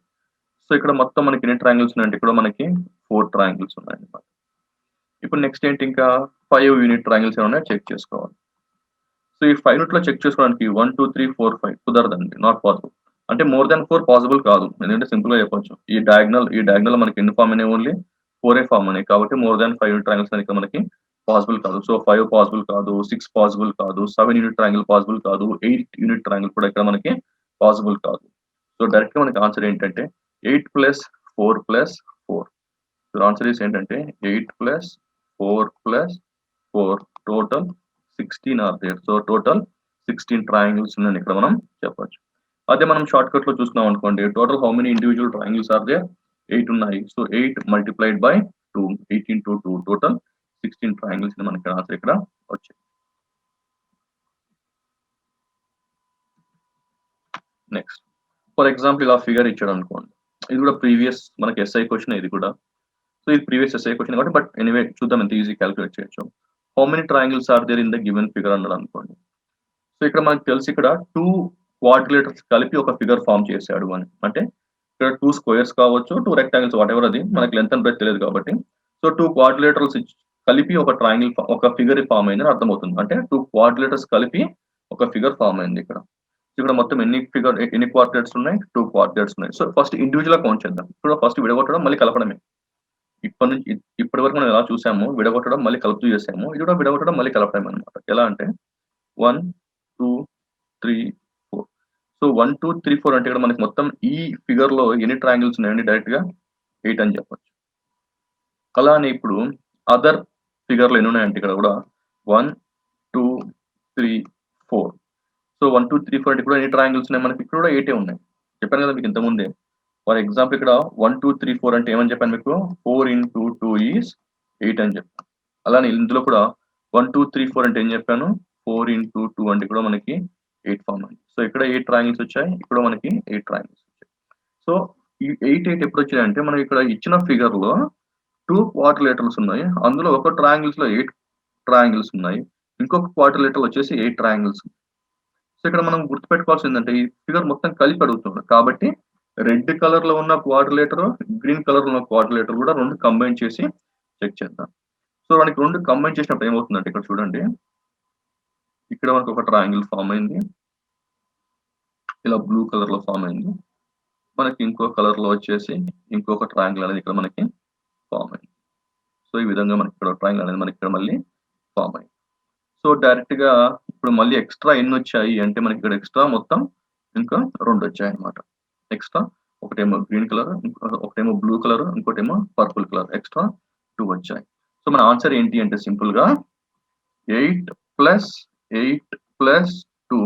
సో ఇక్కడ మొత్తం మనకి ఎన్ని ట్రయాంగిల్స్ ఉన్నాయంటే ఇక్కడ మనకి 4 ట్రయాంగిల్స్ ఉన్నాయన్నమాట. ఇప్పుడు నెక్స్ట్ ఏంటి, ఇంకా 5 యూనిట్ ట్రయాంగిల్స్ ఏమైనా చెక్ చేసుకోవాలి. సో ఈ 5 యూనిట్ లో చెక్ చేసుకోవడానికి 1 2 3 4 5 కుదరదండి, నాట్ పాసిబుల్. అంటే మోర్ దాన్ 4 పాసిబుల్ కాదు. ఎందుకంటే సింపుల్ గా చెప్పొచ్చు, ఈ డయాగ్నల్ మనకి ఎన్ని ఫామ్ అయినాయి, ఓన్లీ 4 ఫామ్ అయినాయి. కాబట్టి మోర్ దాన్ 5 యూనిట్ ట్రయాంగిల్స్ అనేది మనకి పాసిబుల్ కాదు. సో 5 పాసిబుల్ కాదు, 6 పాసిబుల్ కాదు, 7 యూనిట్ ట్రయాంగిల్ పాసిబుల్ కాదు, 8 యూనిట్ ట్రయాంగిల్ కూడా ఇక్కడ మనకి పాసిబుల్ కాదు. సో డైరెక్ట్ గా మనకి ఆన్సర్ ఏంటంటే 8 ప్లస్ 4 ప్లస్ 4. సో ఆన్సర్ ఏంటంటే 8 plus 4 plus 4 total 16 are there. So total 16 triangles ఉన్నాయని ఇక్కడ మనం చెప్పొచ్చు. అదే మనం షార్ట్ కట్ లో చూసుకున్నాం అనుకోండి, total how many individual triangles are there? 8 ఉన్నాయి. So 8 multiplied by 2, 8 into 2, total 16 triangles మనకి ఆన్సర్ ఇక్కడ వచ్చాయి. నెక్స్ట్ ఫర్ ఎగ్జాంపుల్ ఇలా ఫిగర్ ఇచ్చాడు అనుకోండి, ఇది కూడా ప్రీవియస్ మనకి ఎస్ఐ క్వశ్చన్ ఇది కూడా. సో ఇది ప్రీవియస్ ఎస్ఐ క్వశ్చన్ కాబట్టి, బట్ ఎనీవే చూద్దాం ఎంత ఈజీ క్యాల్కులేట్ చేయొచ్చు. How many triangles are there in the given figure అన్నాడు అనుకోండి. సో ఇక్కడ మనకు తెలిసి ఇక్కడ 2 క్వాడ్రిలేటర్స్ కలిపి ఒక ఫిగర్ ఫామ్ చేశాడు అని. అంటే ఇక్కడ 2 స్క్వేర్స్ కావచ్చు, 2 రెక్టాంగిల్స్, వాట్ ఎవర్, అది మనకి లెంత్ అండ్ బ్రెడ్త్ తెలియదు కాబట్టి. సో 2 క్వాడ్రిలేటర్స్ కలిపి ఒక ట్రయాంగిల్ ఒక ఫిగర్ ఫామ్ అయిందని అర్థమవుతుంది. అంటే 2 క్వాడ్రిలేటర్స్ కలిపి ఒక ఫిగర్ ఫామ్ అయింది ఇక్కడ. ఇక్కడ మొత్తం ఎన్ని క్వాడ్రిలేటర్స్ ఉన్నాయి? 2 క్వాడ్రిలేటర్స్ ఉన్నాయి. సో ఫస్ట్ ఇండివిజువల్ గా కౌంట్ చేద్దాం. ఇప్పుడు ఫస్ట్ విడగొట్టడం మళ్ళీ కలపడమే. ఇప్పటి వరకు మనం ఎలా చూసాము, విడగొట్టడం మళ్ళీ కలుపుతూ చేసాము. ఇది కూడా విడగొట్టడం మళ్ళీ కలపడం అనమాట. ఎలా అంటే 1 2 3 4. సో 1 2 3 4 అంటే ఇక్కడ మనకి మొత్తం ఈ ఫిగర్ లో ఎన్ని ట్రయాంగిల్స్ ఉన్నాయండి? డైరెక్ట్ గా 8 అని చెప్పొచ్చు. అలానే ఇప్పుడు అదర్ ఫిగర్ లో ఎన్ని ఉన్నాయంటే ఇక్కడ కూడా 1 2 3 4. సో 1 2 3 4 అంటే కూడా ఎన్ని ట్రయాంగిల్స్ ఉన్నాయి మనకి? ఇక్కడ కూడా 8 ఉన్నాయి. చెప్పాను కదా మీకు ఇంతకుముందే. ఫర్ ఎగ్జాంపుల్ ఇక్కడ 1 2 3 4 అంటే ఏమని చెప్పాను మీకు? 4 into 2 is 8 అని చెప్పాను. అలానే ఇందులో కూడా 1 2 3 4 అంటే ఏం చెప్పాను? 4 into 2 అంటే కూడా మనకి 8 ఫామ్ అయింది. సో ఇక్కడ 8 ట్రయాంగిల్స్ వచ్చాయి, ఇక్కడ మనకి 8 ట్రయాంగిల్స్ వచ్చాయి. సో ఈ 8 8 ఎప్పుడు వచ్చాయంటే మనకి ఇక్కడ ఇచ్చిన ఫిగర్ లో 2 క్వాడ్రిలేటర్స్ ఉన్నాయి. అందులో ఒక ట్రయాంగిల్స్ లో 8 ట్రయాంగిల్స్ ఉన్నాయి, ఇంకొక క్వాడ్రిలేటర్ వచ్చేసి 8 ట్రయాంగిల్స్. సో ఇక్కడ మనం గుర్తుపెట్టుకోవాల్సింది ఏంటంటే ఈ ఫిగర్ మొత్తం కలిపి అడుగుతున్నాడు కాబట్టి రెడ్ కలర్ లో ఉన్న క్వాడ్రిలేటర్, గ్రీన్ కలర్ లో ఉన్న క్వాడ్రిలేటర్ కూడా రెండు కంబైన్ చేసి చెక్ చేద్దాం. సో మనకి రెండు కంబైన్ చేసినప్పుడు ఏమవుతుందంటే ఇక్కడ చూడండి, ఇక్కడ మనకు ఒక ట్రయాంగిల్ ఫామ్ అయింది, ఇలా బ్లూ కలర్ లో ఫామ్ అయింది. మనకి ఇంకో కలర్ లో వచ్చేసి ఇంకొక ట్రయాంగిల్ అనేది ఇక్కడ మనకి ఫామ్ అయింది. సో ఈ విధంగా మనకి ఇక్కడ ట్రయాంగిల్ అనేది మనకి ఇక్కడ మళ్ళీ ఫామ్ అయింది. సో డైరెక్ట్ గా ఇప్పుడు మళ్ళీ ఎక్స్ట్రా ఎన్ని వచ్చాయి అంటే మనకి ఇక్కడ ఎక్స్ట్రా మొత్తం ఇంకా 2 వచ్చాయి అనమాట. ఎక్స్ట్రా ఒకటేమో గ్రీన్ కలర్, ఒకటేమో బ్లూ కలర్, ఇంకోటేమో పర్పుల్ కలర్, ఎక్స్ట్రా 2 వచ్చాయి. సో మన ఆన్సర్ ఏంటి అంటే సింపుల్ గా 8 plus 8 plus 2.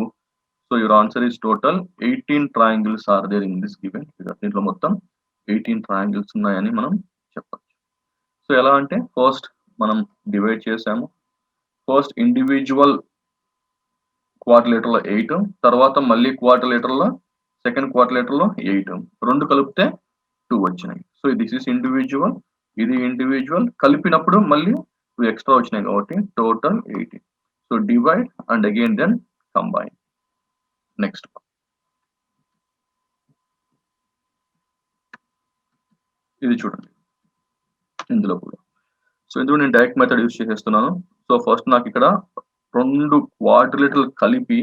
So your answer is total 18 triangles are there in this given figure. దీంట్లో మొత్తం 18 ట్రయాంగిల్స్ ఉన్నాయని మనం చెప్పచ్చు. సో ఎలా అంటే ఫస్ట్ మనం డివైడ్ చేసాము. ఫస్ట్ ఇండివిజువల్ క్వాడ్రిలేటర్ లో 8, తర్వాత మళ్ళీ క్వాడ్రిలేటర్ లో సెకండ్ క్వాడ్రిలేటర్ లో 8, రెండు కలిపితే 2 వచ్చినాయి. సో దిస్ ఇస్ ఇండివిజువల్, ఇది ఇండివిజువల్, కలిపినప్పుడు మళ్ళీ 2 ఎక్స్ట్రా వచ్చినాయి కాబట్టి total 18. So divide and again then combine. Next ఇది చూడండి, ఇందులో కూడా సో ఇందులో నేను డైరెక్ట్ మెథడ్ యూస్ చేసేస్తున్నాను. సో ఫస్ట్ నాకు ఇక్కడ 2 క్వాడ్రిలేటర్లు కలిపి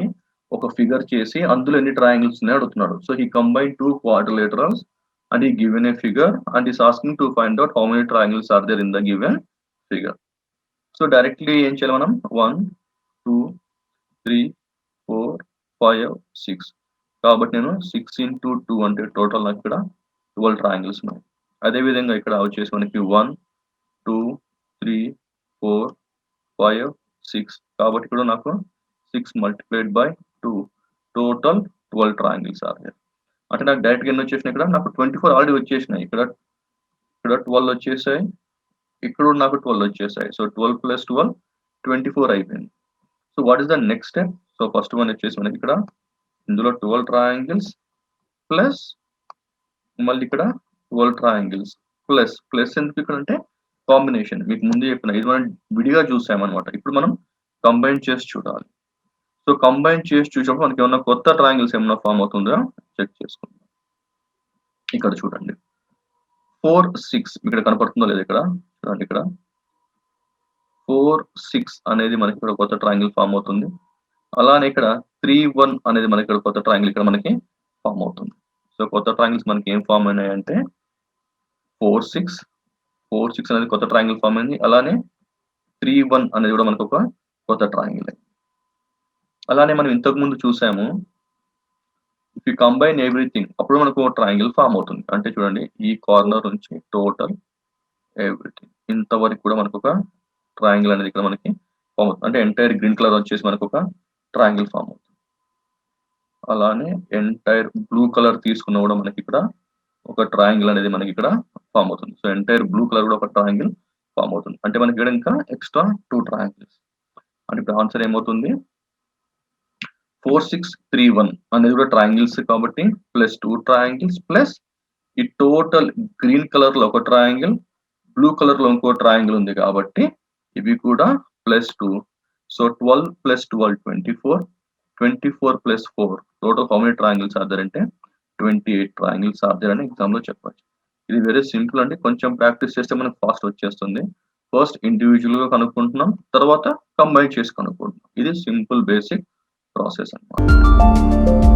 ఒక ఫిగర్ చేసి అందులో ఎన్ని ట్రయాంగిల్స్ ఉన్నాయో అడుగుతున్నాడు. So he combine 2 quadrilaterals and he given a figure and is asking to find out how many triangles are there in the given figure. So directly ఏం చేయాలి మనం? 1 2 3 4 5 6 కాబట్టి నేను 6 into 2 అంటే టోటల్ నాకు ఇక్కడ 12 ట్రయాంగిల్స్ ఉన్నాయి. అదే విధంగా ఇక్కడ వచ్చేసి మనకి 1 2 3 4 5 6 కాబట్టి ఇక్కడ నాకు 6 multiplied by 2 total 12 triangles are here. అంటే నాకు డైరెక్ట్‌గా ఎన్ని వచ్చేసినాయి ఇక్కడ నాకు 24 ఆల్రెడీ వచ్చేసినాయి. ఇక్కడ 12 వచ్చేసాయి. ఇక్కడ కూడా నాకు 12 వచ్చేసాయి. సో 12 + 12 24 అయిపోయింది. So what is the next step? So first one వచ్చేసి మనకి ఇక్కడ ఇందులో 12 ట్రయాంగిల్స్ ప్లస్ మళ్ళీ ఇక్కడ 12 ట్రయాంగిల్స్ ప్లస్ ఎందుకు ఇక్కడ అంటే కాంబినేషన్ మీకు ముందు చెప్పిన ఇది మనం విడిగా చూసామన్నమాట. ఇప్పుడు మనం కంబైన్ చేసి చూడాలి. సో కంబైన్ చేసి చూసినప్పుడు మనకి ఏమన్నా కొత్త ట్రయాంగిల్స్ ఏమన్నా ఫామ్ అవుతుందా చెక్ చేసుకుందాం. ఇక్కడ చూడండి 4 6 ఇక్కడ కనపడుతుందో లేదా ఇక్కడ చూడండి ఇక్కడ 4 6 అనేది మనకి ఇక్కడ కొత్త ట్రయాంగిల్ ఫామ్ అవుతుంది. అలానే ఇక్కడ 3 1 అనేది మనకి ఇక్కడ కొత్త ట్రయాంగిల్ ఇక్కడ మనకి ఫామ్ అవుతుంది. సో కొత్త ట్రయాంగిల్స్ మనకి ఏం ఫామ్ అయినాయి అంటే 4 6 అనేది కొత్త ట్రయాంగిల్ ఫామ్ అయింది. అలానే 3 1 అనేది కూడా మనకు ఒక కొత్త ట్రయాంగిల్. అలానే మనం ఇంతకు ముందు చూసాము ఇఫ్ యు కంబైన్ ఎవ్రీథింగ్ అప్పుడు మనకు ఒక ట్రయాంగిల్ ఫామ్ అవుతుంది. అంటే చూడండి ఈ కార్నర్ నుంచి టోటల్ ఎవ్రీథింగ్ ఇంతవరకు కూడా మనకు ఒక ట్రయాంగిల్ అనేది ఇక్కడ మనకి ఫామ్ అవుతుంది. అంటే ఎంటైర్ గ్రీన్ కలర్ వచ్చేసి మనకు ఒక ట్రయాంగిల్ ఫామ్ అవుతుంది. అలానే ఎంటైర్ బ్లూ కలర్ తీసుకున్న కూడా మనకి ఇక్కడ ఒక ట్రయాంగిల్ అనేది మనకి ఇక్కడ ఫామ్ అవుతుంది. సో ఎంటైర్ బ్లూ కలర్ కూడా ఒక ట్రయాంగిల్ ఫామ్ అవుతుంది. అంటే మనకి ఇక్కడ ఇంకా ఎక్స్ట్రా 2 ట్రయాంగిల్స్. అంటే ఇప్పుడు ఆన్సర్ ఏమవుతుంది 4 6 3 1 అనేది కూడా ట్రయాంగిల్స్ కాబట్టి ప్లస్ 2 ట్రయాంగిల్స్ ప్లస్ ఈ టోటల్ గ్రీన్ కలర్ లో ఒక ట్రయాంగిల్ బ్లూ కలర్ లో ఇంకో ట్రయాంగిల్ ఉంది కాబట్టి ఇవి కూడా +2. So 12 + 12 24 24 + 4 total how many triangles are there అంటే 28 ట్రయాంగిల్స్ ఆర్ దేర్ అని ఎగ్జామ్ లో చెప్పొచ్చు. ఇది వెరీ సింపుల్ అండి. కొంచెం ప్రాక్టీస్ చేస్తే మనకు ఫాస్ట్ వచ్చేస్తుంది. ఫస్ట్ ఇండివిజువల్ గా కనుక్కుంటున్నాం, తర్వాత కంబైన్ చేసి కనుక్కుంటున్నాం. ఇది సింపుల్ బేసిక్ ప్రాసెస్ అన్నమాట.